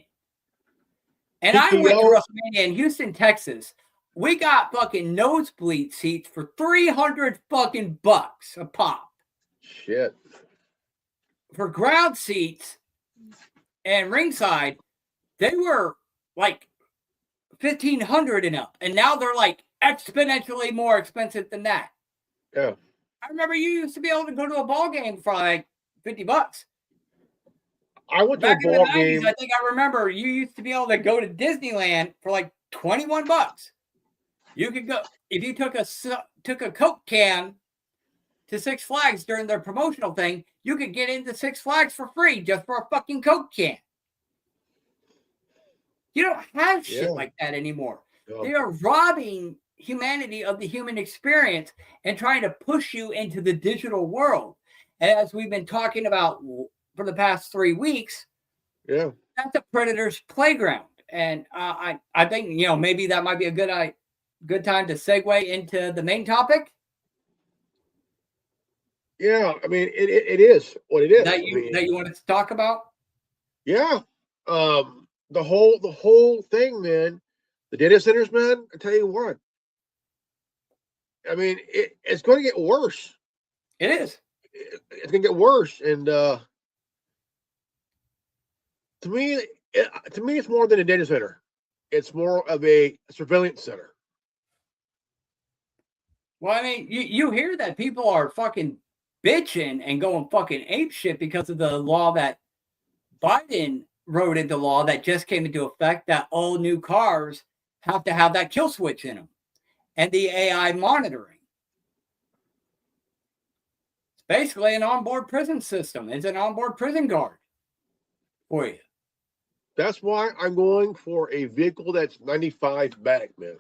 And I went to WrestleMania in Houston, Texas. We got fucking nosebleed seats for $300 fucking bucks a pop. Shit. For ground seats and ringside, they were like $1,500 and up, and now they're like exponentially more expensive than that. Yeah. I remember you used to be able to go to a ball game for like $50. I went to Back a in the ball 90s, game. I think I remember you used to be able to go to Disneyland for like $21. You could go if you took a Coke can to Six Flags during their promotional thing. You could get into Six Flags for free just for a fucking Coke can. You don't have shit like that anymore. No. They are robbing humanity of the human experience and trying to push you into the digital world. And as we've been talking about for the past 3 weeks, that's a predator's playground. And I think, maybe that might be a good time to segue into the main topic. Yeah, I mean, it is what it is. That you wanted to talk about? Yeah. The whole thing, man. The data centers, man, I tell you what. I mean, it's going to get worse. It is. It's going to get worse. And to me, it's more than a data center. It's more of a surveillance center. Well, I mean, you hear that people are fucking bitching and going fucking apeshit because of the law that Biden wrote into law that just came into effect that all new cars have to have that kill switch in them and the AI monitoring. It's basically an onboard prison system. It's an onboard prison guard for you. That's why I'm going for a vehicle that's 95 back, man.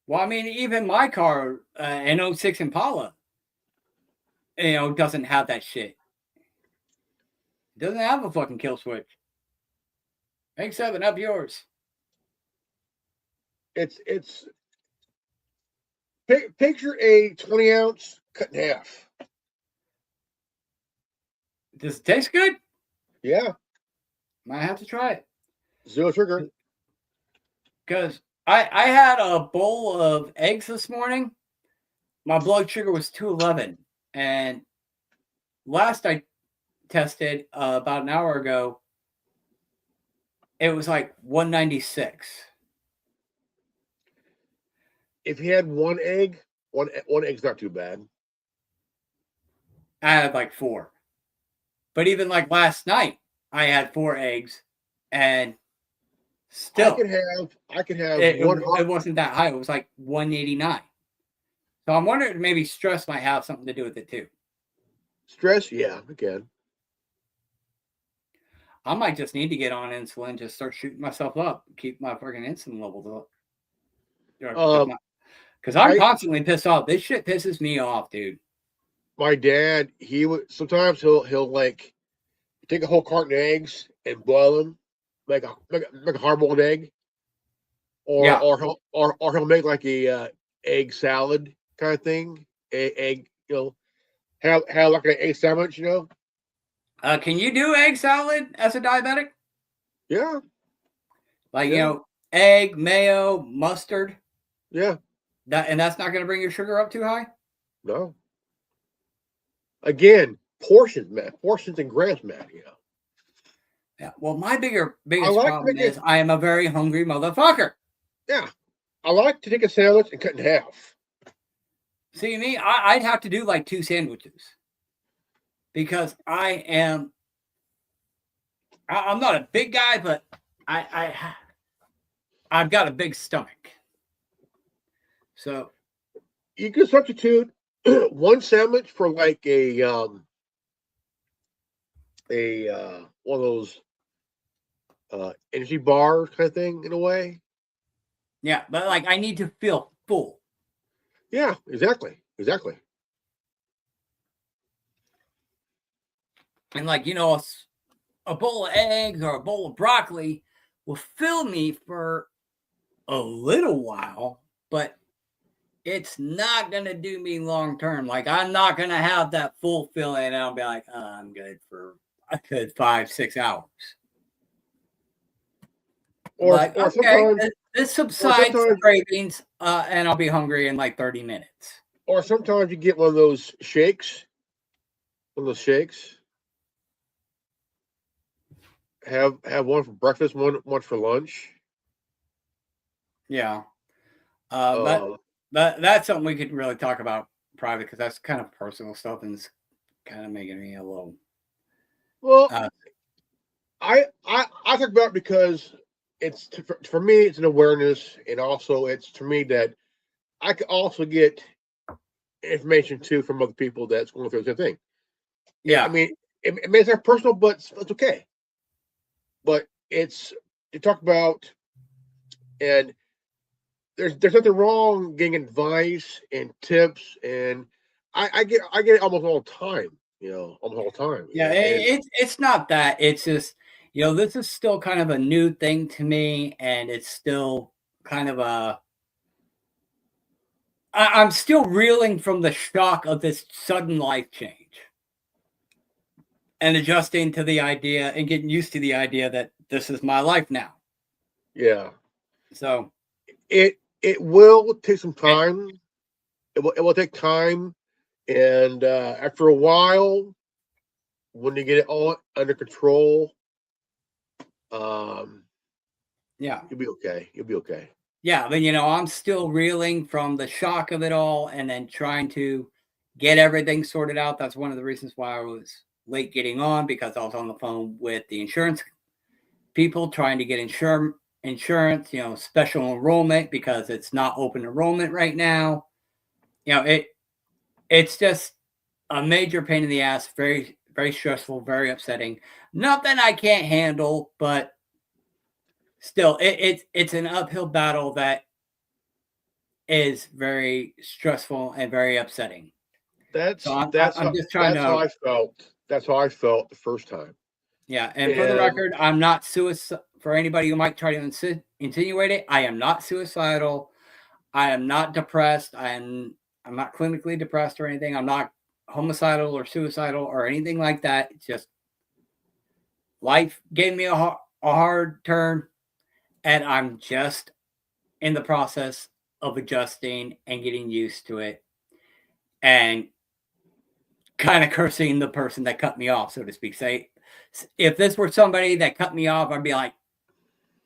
Well, I mean, even my car, an 06 Impala, doesn't have that shit. It doesn't have a fucking kill switch. Make 7 up yours. It's picture a 20-ounce cut in half. Does it taste good? Yeah. Might have to try it. 0 sugar. Because I had a bowl of eggs this morning. My blood sugar was 211. And last I tested about an hour ago, it was like 196. If you had one egg, one egg's not too bad. I had like 4. But even like last night, I had 4 eggs, and still, I could have one. It wasn't that high. It was like 189. So I'm wondering if maybe stress might have something to do with it too. Stress, yeah, again. I might just need to get on insulin, just start shooting myself up, keep my fucking insulin levels up. Because I'm constantly pissed off. This shit pisses me off, dude. My dad, sometimes he'll like take a whole carton of eggs and boil them, make a hard-boiled egg, or he'll make like a egg salad kind of thing. Egg, have like an egg sandwich, Can you do egg salad as a diabetic? Yeah. Like egg, mayo, mustard. Yeah. And that's not going to bring your sugar up too high? No. Again, portions and grams, man. Yeah. Well, my biggest problem is I am a very hungry motherfucker. Yeah. I like to take a sandwich and cut in half. See me, I'd have to do like 2 sandwiches because I'm not a big guy, but I've got a big stomach. So you can substitute one sandwich for like a one of those energy bar kind of thing in a way. Yeah, but like I need to feel full. Yeah, exactly. And like, you know, a bowl of eggs or a bowl of broccoli will fill me for a little while, but it's not going to do me long term. Like, I'm not going to have that full feeling and I'll be like, oh, I'm good for a good 5-6 hours. Like, Or okay, sometimes, this subsides the cravings and I'll be hungry in like 30 minutes. Or sometimes you get one of those shakes. Have one for breakfast, one for lunch. Yeah. But that's something we could really talk about private because that's kind of personal stuff and it's kind of making me a little. Well, I talk about it because it's for me it's an awareness, and also it's to me that I could also get information too from other people that's going through the same thing. Yeah, I mean, it's not personal, but it's okay. But it's to talk about, and there's nothing wrong getting advice and tips, and I get it almost all the time. Almost all the time. Yeah, it's not that. It's just, you know, this is still kind of a new thing to me, and it's still kind of I'm still reeling from the shock of this sudden life change and adjusting to the idea and getting used to the idea that this is my life now. Yeah. So it will take some time. It will take time, and after a while, when you get it all under control, yeah, you'll be okay. Yeah, but you know, I'm still reeling from the shock of it all and then trying to get everything sorted out. That's one of the reasons why I was late getting on because I was on the phone with the insurance people trying to get insurance, you know, special enrollment because it's not open enrollment right now. You know, it's just a major pain in the ass, very, very stressful, very upsetting. Nothing I can't handle, but still, it's an uphill battle that is very stressful and very upsetting. That's So I'm just trying that's how to. I felt. That's how I felt the first time. Yeah, and for the record, I'm not suicide. For anybody who might try to insinuate it, I am not suicidal. I am not depressed. I'm not clinically depressed or anything. I'm not homicidal or suicidal or anything like that. It's just life gave me a hard turn, and I'm just in the process of adjusting and getting used to it, and kind of cursing the person that cut me off, so to speak. Say, if this were somebody that cut me off, I'd be like,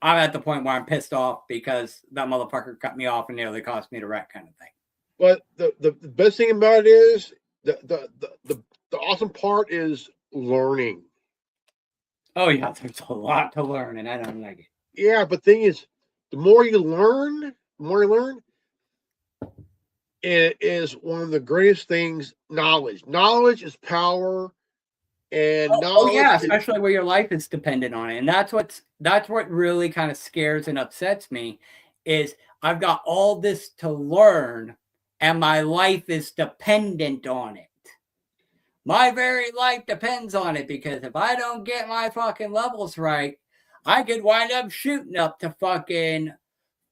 I'm at the point where I'm pissed off because that motherfucker cut me off and nearly cost me the wreck, kind of thing. But the best thing about it is the awesome part is learning. Oh yeah, there's a lot to learn, and I don't like it. Yeah, but thing is, the more you learn, it is one of the greatest things. Knowledge is power, and knowledge. Yeah, especially where your life is dependent on it, and that's what really kind of scares and upsets me. Is I've got all this to learn, and my life is dependent on it. My very life depends on it because if I don't get my fucking levels right, I could wind up shooting up to fucking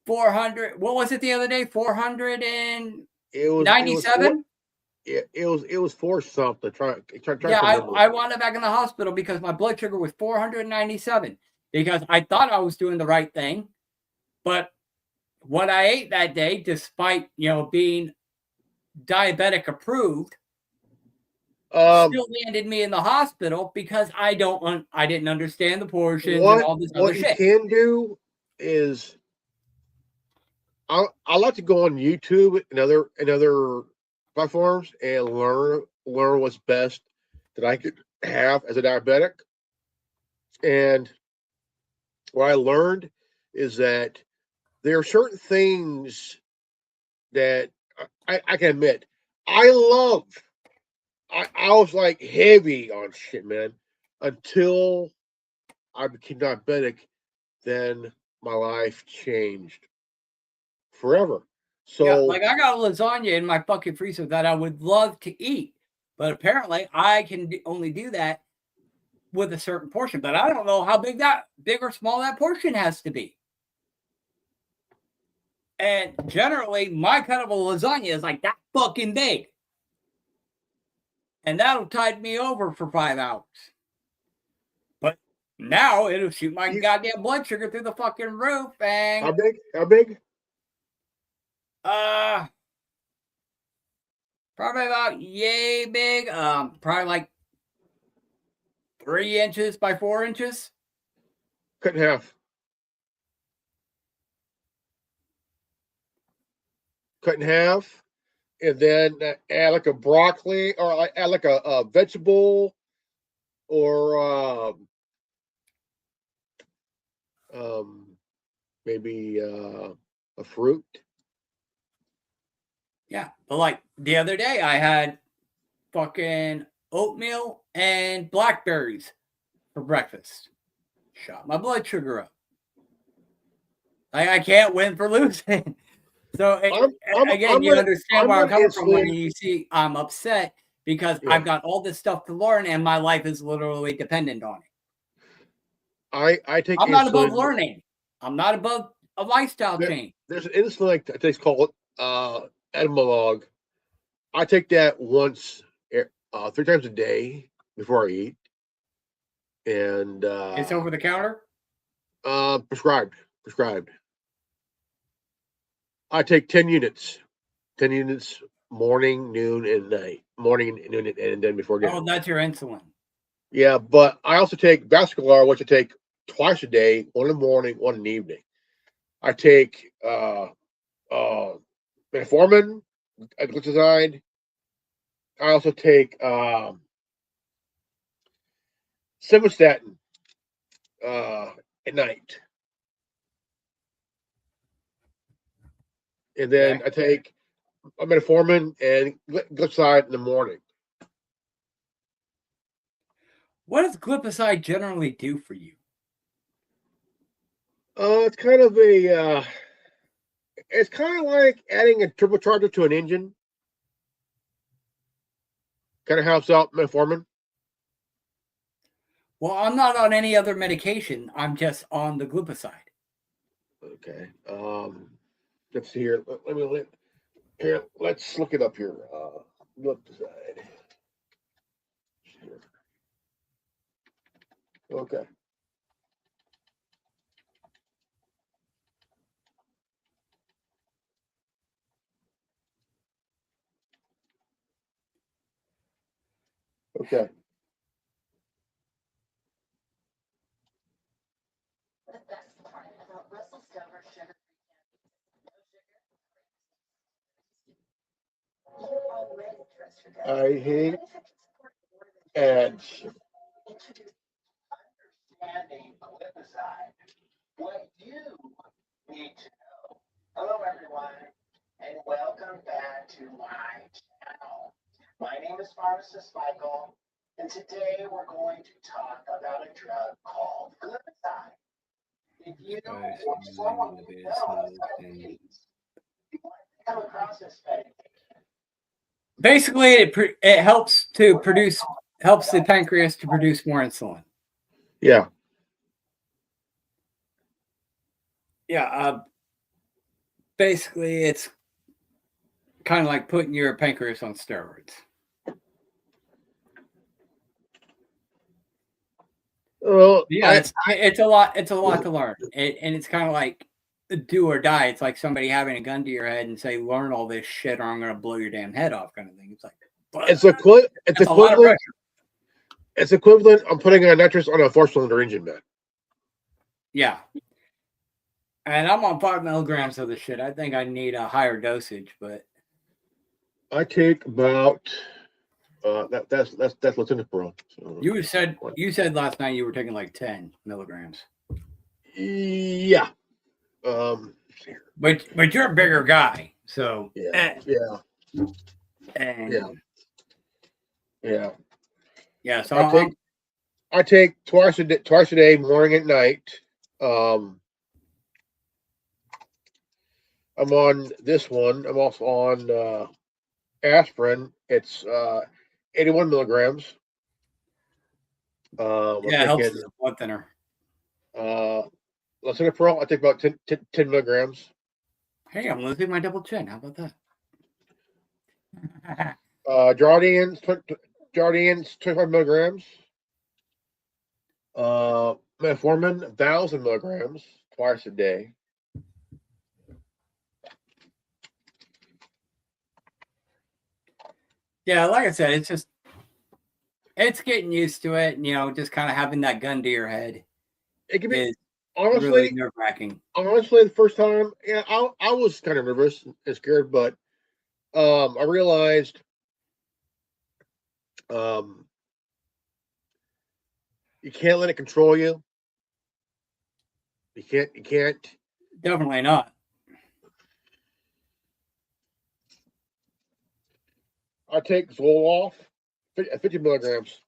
400. What was it the other day? 497? It was for something. Try Yeah, I wound up back in the hospital because my blood sugar was 497 because I thought I was doing the right thing. But what I ate that day, despite, you know, being diabetic approved, still landed me in the hospital because I didn't understand the portions and all this other shit. What you can do is I like to go on YouTube and other platforms and learn what's best that I could have as a diabetic. And what I learned is that there are certain things that I can admit I love. I was like heavy on shit, man. until I became diabetic, then my life changed forever. So yeah, like I got lasagna in my fucking freezer that I would love to eat, but apparently I can only do that with a certain portion. But I don't know how big or small that portion has to be. And generally, my kind of a lasagna is like that fucking big, and that'll tide me over for 5 hours. But now it'll shoot my goddamn blood sugar through the fucking roof. And how big? How big? Probably about yay big. Probably like 3 inches by 4 inches. Cut in half. Cut in half, and then add like a broccoli, or add like a vegetable, or maybe a fruit. Yeah, but like the other day, I had fucking oatmeal and blackberries for breakfast. Shot my blood sugar up. I can't win for losing. So again, you understand where I'm coming from when you see I'm upset because I've got all this stuff to learn and my life is literally dependent on it. I'm not above learning. I'm not above a lifestyle change. There's an insulin like they call it Etymolog. I take that once, 3 times a day before I eat, and it's over the counter. Prescribed. I take 10 units. 10 units morning, noon, and night. Morning, noon, and then before dinner. Oh, that's your insulin. Yeah, but I also take Vascular, which I take twice a day, one in the morning, one in the evening. I take metformin, glycoside. I also take simvastatin at night. And then I take a metformin and glycoside in the morning. What does glipizide generally do for you? It's kind of a it's kind of like adding a turbocharger to an engine. Kind of helps out metformin. Well, I'm not on any other medication. I'm just on the glipizide. Okay. Let's see here. Let's look it up here. Glipizide. Okay. Okay. I hate ads. Understanding glipizide. What you need to know. Hello, everyone, and welcome back to my channel. My name is Pharmacist Michael, and today we're going to talk about a drug called glipizide. If you or someone you know has diabetes, you might come across this medication. Basically, it helps the pancreas to produce more insulin. Yeah. Yeah. Basically, it's kind of like putting your pancreas on steroids. Well, yeah, it's a lot. It's a lot to learn, and it's kind of like do or die. It's like somebody having a gun to your head and say, "Learn all this shit, or I'm going to blow your damn head off," kind of thing. It's like it's equivalent. It's equivalent. I'm putting a nitrous on a 4-cylinder engine, man. Yeah, and I'm on 5 milligrams of the shit. I think I need a higher dosage, but I take about that's lisinopril. So. You said last night you were taking like 10 milligrams. Yeah. But you're a bigger guy, so yeah. And yeah. So I take twice a day, morning and night. I'm on this one. I'm also on aspirin. It's 81 milligrams. Yeah, it helps as a blood thinner. Lisinopril, I take about 10 milligrams. Hey, I'm losing my double chin. How about that? Jardians, 25 milligrams. Metformin, 1,000 milligrams twice a day. Yeah, like I said, it's getting used to it. And, just kind of having that gun to your head. It can be Is honestly really nerve-wracking. Honestly, the first time, yeah, I was kind of nervous and scared, but I realized you can't let it control you. You can't. Definitely not. I take Zoloft, 50 milligrams.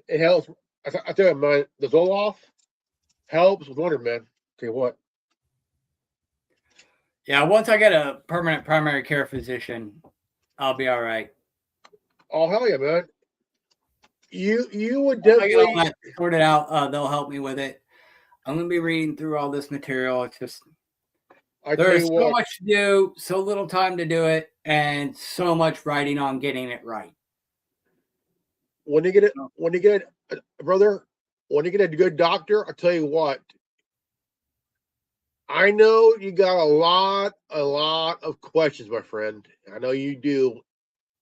It helps. I tell you, the Zoloft helps with wonder, man. Tell you what. Yeah, once I get a permanent primary care physician, I'll be all right. Oh, hell yeah, man. You would Once I get all definitely that sorted out. They'll help me with it. I'm going to be reading through all this material. It's just there's so much to do, so little time to do it, and so much writing on getting it right. When you get a good doctor, I'll tell you what. I know you got a lot of questions, my friend. I know you do.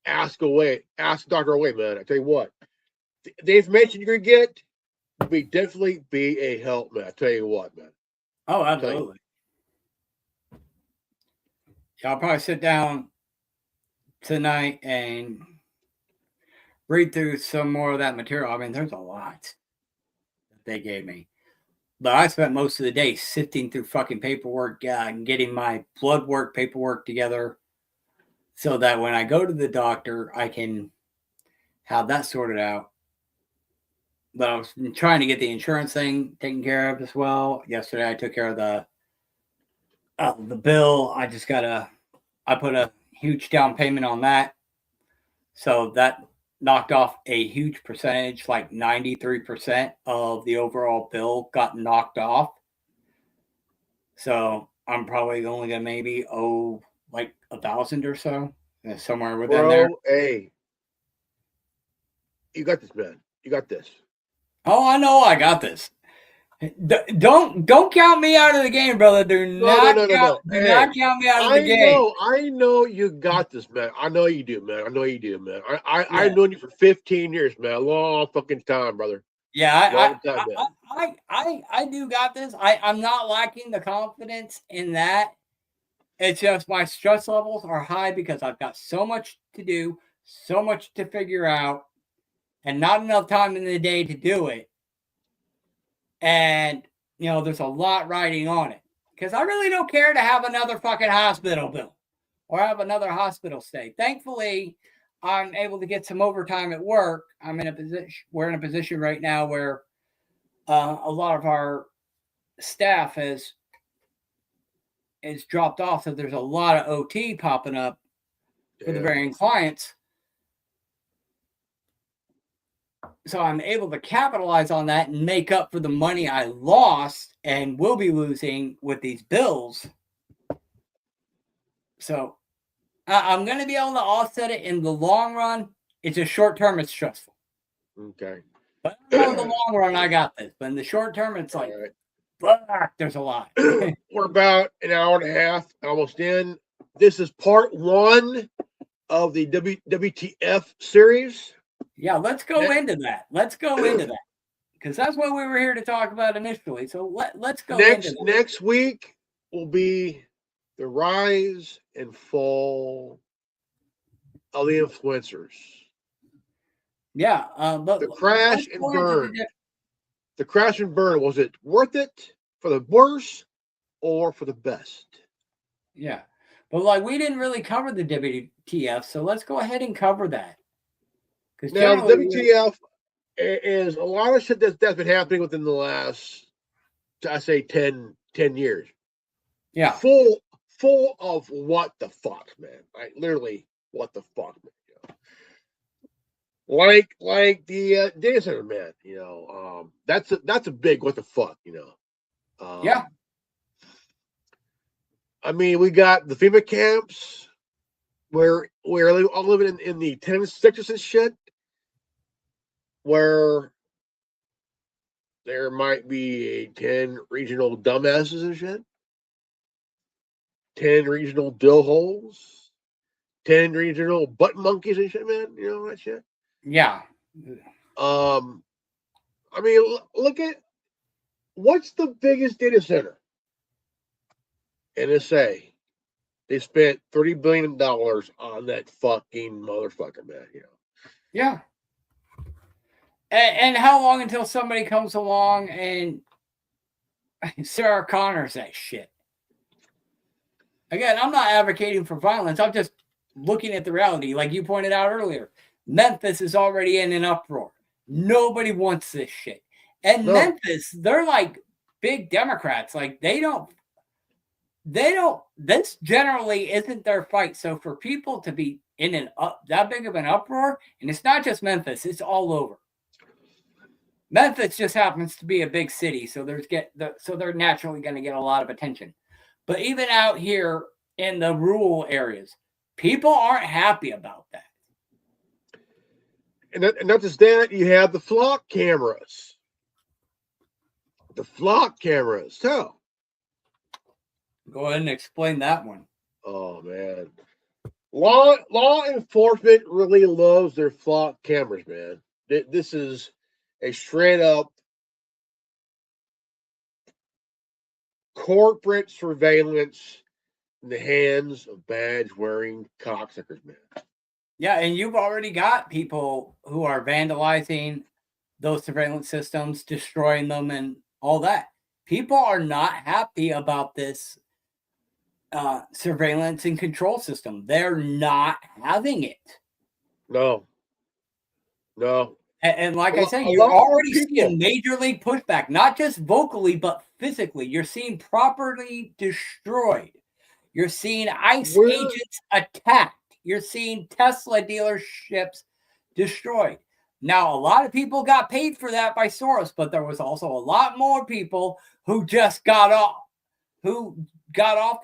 Ask doctor away, man. I tell you what, the information you're gonna get will definitely be a help, man. I tell you what, man. Oh, absolutely. Yeah, I'll probably sit down tonight and read through some more of that material. I mean, there's a lot that they gave me. But I spent most of the day sifting through fucking paperwork and getting my blood work paperwork together so that when I go to the doctor, I can have that sorted out. But I was trying to get the insurance thing taken care of as well. Yesterday, I took care of the bill. I put a huge down payment on that. So that knocked off a huge percentage, like 93% of the overall bill got knocked off. So I'm probably only gonna maybe owe like 1,000 or so, somewhere within there. Hey, you got this, man. You got this. Oh, I know I got this. Don't count me out of the game, brother. Do not count me out of the game. I know you got this, man. I know you do, man. I've known you for 15 years, man. A long fucking time, brother. Yeah, I do got this. I'm not lacking the confidence in that. It's just my stress levels are high because I've got so much to do, so much to figure out, and not enough time in the day to do it. And, there's a lot riding on it. Because I really don't care to have another fucking hospital bill or have another hospital stay. Thankfully, I'm able to get some overtime at work. We're in a position right now where a lot of our staff is dropped off. So there's a lot of OT popping up for the varying clients. So I'm able to capitalize on that and make up for the money I lost and will be losing with these bills. So I'm going to be able to offset it in the long run. It's just short term, it's stressful. Okay. But in the long run, I got this. But in the short term, it's like, there's a lot. We're about an hour and a half, almost in. This is part 1 of the WTF series. Yeah, let's go into that. Because that's what we were here to talk about initially. So let's go into that. Next week will be the rise and fall of the influencers. Yeah, but the crash and burn. The crash and burn, was it worth it for the worse or for the best? Yeah. But like we didn't really cover the WTF, so let's go ahead and cover that. Because Now, the WTF is a lot of shit that's been happening within the last, I say, 10 years. Yeah. Full of what the fuck, man. Like, literally, what the fuck, man. Like the data center, man. That's a big what the fuck, Yeah. I mean, we got the FEMA camps where we're all living in the 10 sectors and shit, where there might be 10 regional dumbasses and shit, 10 regional dill holes, 10 regional butt monkeys and shit, man. You know that shit? Yeah. I mean, look at what's the biggest data center? NSA. They spent $30 billion on that fucking motherfucker, man. Yeah. And how long until somebody comes along and Sarah Connor's that shit? Again, I'm not advocating for violence. I'm just looking at the reality. Like you pointed out earlier, Memphis is already in an uproar. Nobody wants this shit. And No. Memphis, they're like big Democrats. Like they don't, this generally isn't their fight. So for people to be in that big of an uproar, and it's not just Memphis, it's all over. Memphis just happens to be a big city, so they're naturally going to get a lot of attention. But even out here in the rural areas, people aren't happy about that. And not just that, you have the flock cameras. The flock cameras, too. Go ahead and explain that one. Oh, man. Law enforcement really loves their flock cameras, man. This is a straight up corporate surveillance in the hands of badge-wearing cocksuckers, man. Yeah, and you've already got people who are vandalizing those surveillance systems, destroying them, and all that. People are not happy about this surveillance and control system. They're not having it. No. And like I said, you're already seeing major league pushback, not just vocally, but physically. You're seeing property destroyed. You're seeing ICE agents attacked. You're seeing Tesla dealerships destroyed. Now, a lot of people got paid for that by Soros, but there was also a lot more people who just got off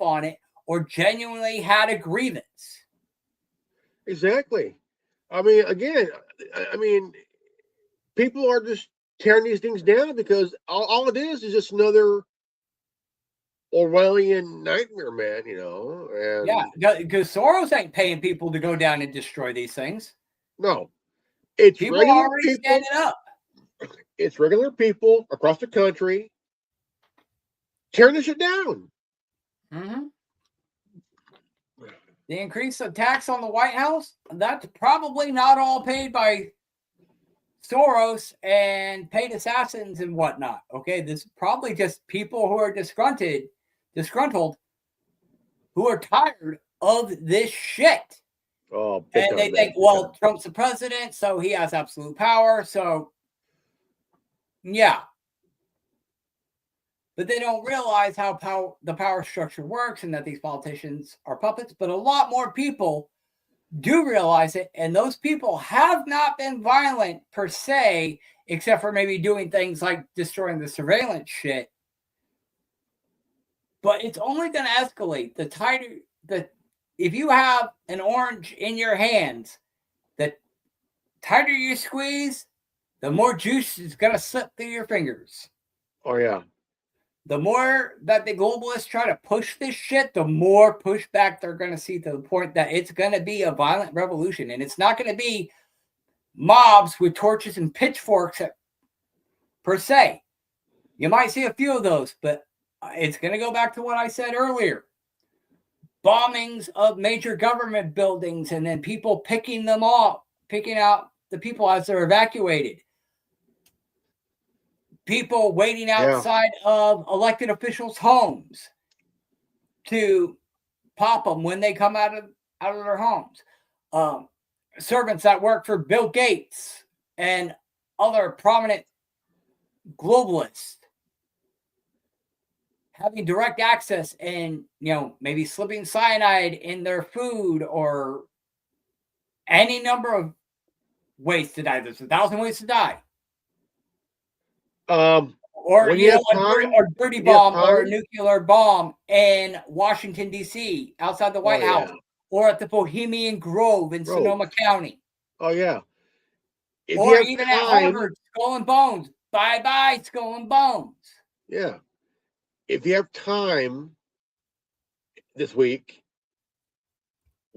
on it or genuinely had a grievance. Exactly. I mean, again, people are just tearing these things down because all it is just another Orwellian nightmare, man, And yeah, because Soros ain't paying people to go down and destroy these things. No. It's people regular already people standing up. It's regular people across the country tearing this shit down. Mm-hmm. The increase of tax on the White House, that's probably not all paid by Soros and paid assassins and whatnot. Okay, this is probably just people who are disgruntled, who are tired of this shit. Oh, and they think, well, Trump's the president, so he has absolute power. So, yeah. But they don't realize how the power structure works and that these politicians are puppets. But a lot more people do realize it. And those people have not been violent per se, except for maybe doing things like destroying the surveillance shit. But it's only going to escalate. If you have an orange in your hands, the tighter you squeeze, the more juice is going to slip through your fingers. Oh, yeah. The more that the globalists try to push this shit, the more pushback they're going to see, to the point that it's going to be a violent revolution. And it's not going to be mobs with torches and pitchforks per se. You might see a few of those, but it's going to go back to what I said earlier. Bombings of major government buildings and then people picking out the people as they're evacuated. People waiting outside of elected officials' homes to pop them when they come out of their homes. Servants that work for Bill Gates and other prominent globalists having direct access and, maybe slipping cyanide in their food or any number of ways to die. There's 1,000 ways to die. Or, a dirty bomb or a nuclear bomb in Washington, D.C., outside the White House, or at the Bohemian Grove in Sonoma County. Oh, yeah. Or even at Harvard, Skull and Bones. Bye-bye, Skull and Bones. Yeah. If you have time this week,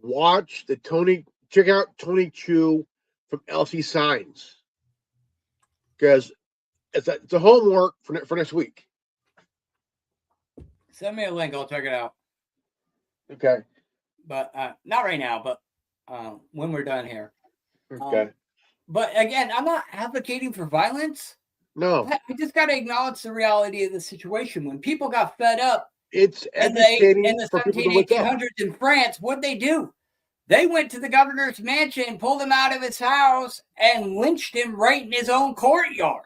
check out Tony Chu from LC Signs. Because it's a homework for next week. Send me a link. I'll check it out. Okay. But not right now, but when we're done here. Okay. But again, I'm not advocating for violence. No. I just got to acknowledge the reality of the situation. When people got fed up it's in the 1700s in France, what'd they do? They went to the governor's mansion, pulled him out of his house, and lynched him right in his own courtyard.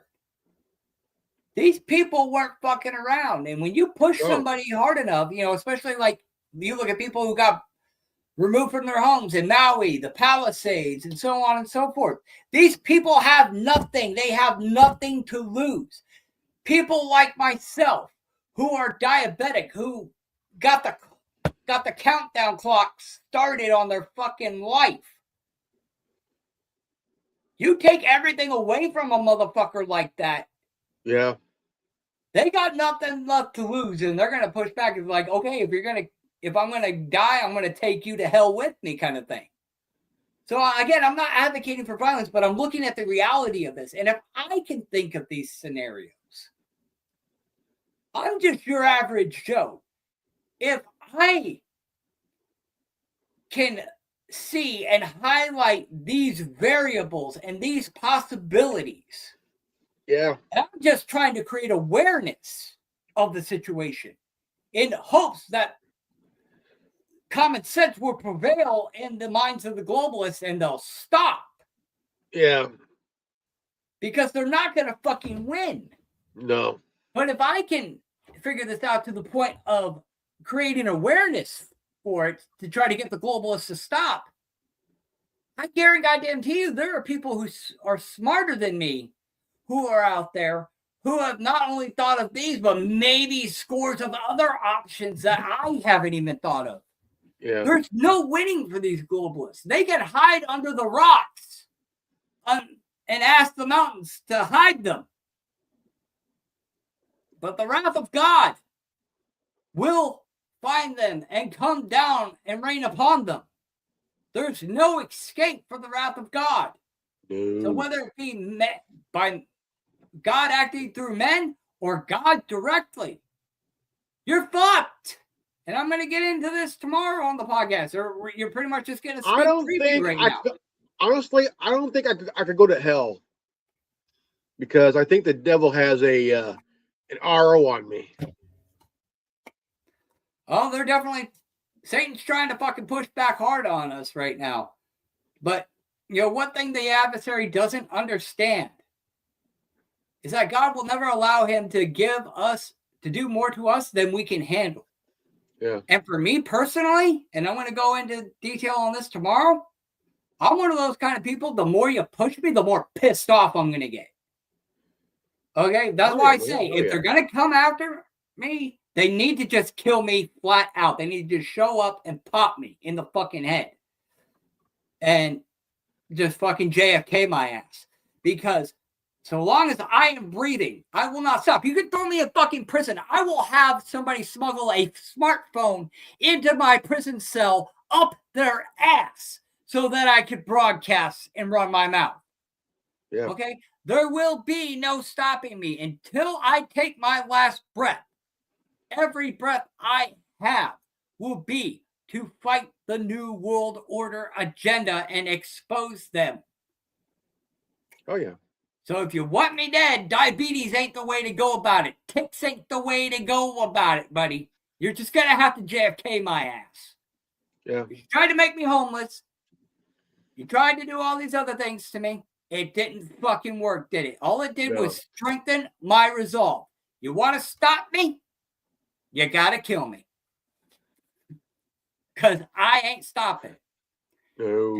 These people weren't fucking around. And when you push somebody hard enough, especially like you look at people who got removed from their homes in Maui, the Palisades, and so on and so forth. These people have nothing. They have nothing to lose. People like myself who are diabetic, who got the countdown clock started on their fucking life. You take everything away from a motherfucker like that. Yeah. They got nothing left to lose, and they're going to push back. It's like, okay, if I'm going to die, I'm going to take you to hell with me kind of thing. So again, I'm not advocating for violence, but I'm looking at the reality of this. And if I can think of these scenarios, I'm just your average Joe. If I can see and highlight these variables and these possibilities, yeah, I'm just trying to create awareness of the situation in hopes that common sense will prevail in the minds of the globalists and they'll stop. Yeah. Because they're not going to fucking win. No. But if I can figure this out to the point of creating awareness for it to try to get the globalists to stop, I guarantee you there are people who are smarter than me who are out there who have not only thought of these, but maybe scores of other options that I haven't even thought of. Yeah. There's no winning for these globalists. They can hide under the rocks and ask the mountains to hide them. But the wrath of God will find them and come down and rain upon them. There's no escape for the wrath of God. No. So whether it be met by God acting through men or God directly, you're fucked. And I'm going to get into this tomorrow on the podcast. Or you're pretty much just going to speak preview right now. Honestly, I don't think I could go to hell because I think the devil has an RO on me. Oh, they're definitely Satan's trying to fucking push back hard on us right now. But one thing the adversary doesn't understand is that God will never allow him to do more to us than we can handle. Yeah. And for me personally, and I'm going to go into detail on this tomorrow, I'm one of those kind of people, the more you push me, the more pissed off I'm going to get. Okay? That's why I say, if they're going to come after me, they need to just kill me flat out. They need to just show up and pop me in the fucking head. And just fucking JFK my ass. Because so long as I am breathing, I will not stop. You can throw me in fucking prison. I will have somebody smuggle a smartphone into my prison cell up their ass so that I could broadcast and run my mouth. Yeah. Okay? There will be no stopping me until I take my last breath. Every breath I have will be to fight the New World Order agenda and expose them. Oh, yeah. So if you want me dead, diabetes ain't the way to go about it. Ticks ain't the way to go about it, buddy. You're just going to have to JFK my ass. Yeah. You tried to make me homeless. You tried to do all these other things to me. It didn't fucking work, did it? All it did was strengthen my resolve. You want to stop me? You got to kill me. Because I ain't stopping. No.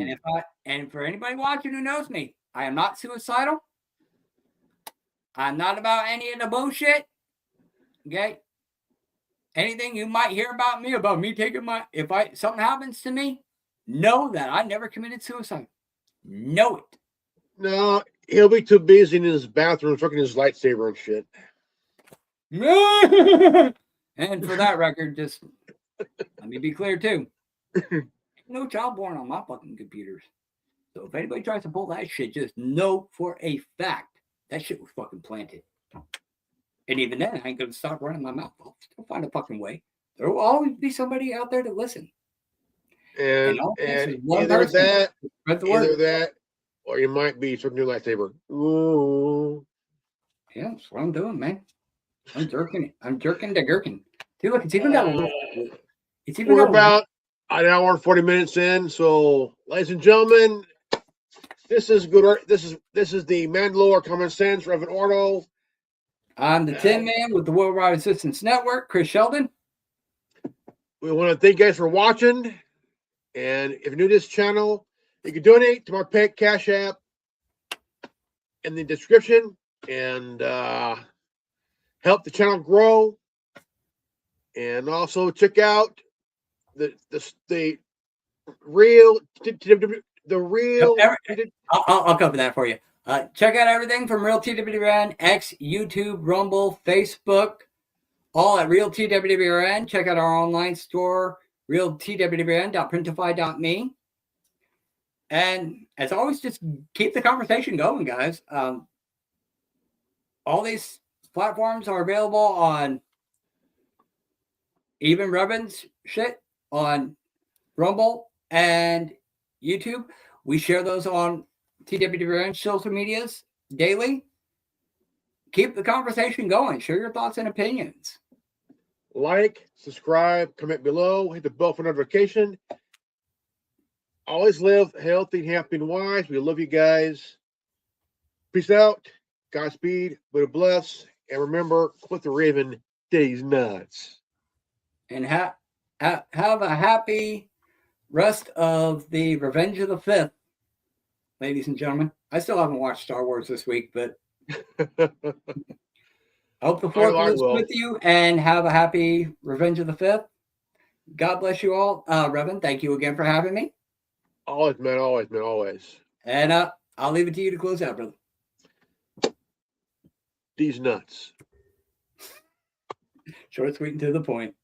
And for anybody watching who knows me, I am not suicidal. I'm not about any of the bullshit. Okay? Anything you might hear about me taking something happens to me, know that I never committed suicide. Know it. No, he'll be too busy in his bathroom fucking his lightsaber and shit. And for that record, just let me be clear too. No child born on my fucking computers. So if anybody tries to pull that shit, just know for a fact that shit was fucking planted. And even then, I ain't gonna stop running my mouth. I'll still find a fucking way. There will always be somebody out there to listen. And either that, or you might be switching your lightsaber. Ooh. Yeah, that's what I'm doing, man. I'm jerking it. I'm jerking the gherkin. Dude, look, it's even got a little. We're about an hour and 40 minutes in. So, ladies and gentlemen, this is good. This is the Mandalore Common Sense, Reverend Ordo. I'm the Tin Man with the Worldwide Assistance Network, Chris Sheldon. We want to thank you guys for watching. And if you're new to this channel, you can donate to my pet Cash App in the description and help the channel grow. And also check out the real. I'll cover that for you. Check out everything from Real TWRN, X, YouTube, Rumble, Facebook, all at Real TWRN. Check out our online store, realtwrn.printify.me. And as always, just keep the conversation going, guys. All these platforms are available on even Revan's shit on Rumble and YouTube. We share those on TWRN social medias daily. Keep the conversation going. Share your thoughts and opinions. Like, subscribe, comment below, hit the bell for notification. Always live healthy, happy, and wise. We love you guys. Peace out. Godspeed. Buddha bless. And remember, quit the Raven. These nuts. And have a happy rest of the Revenge of the Fifth, ladies and gentlemen. I still haven't watched Star Wars this week, but I hope the 4th is with you, and have a happy Revenge of the Fifth. God bless you all. Revan, thank you again for having me. Always, man. Always, man. Always. And I'll leave it to you to close out, brother. These nuts. Short, sweet, and to the point.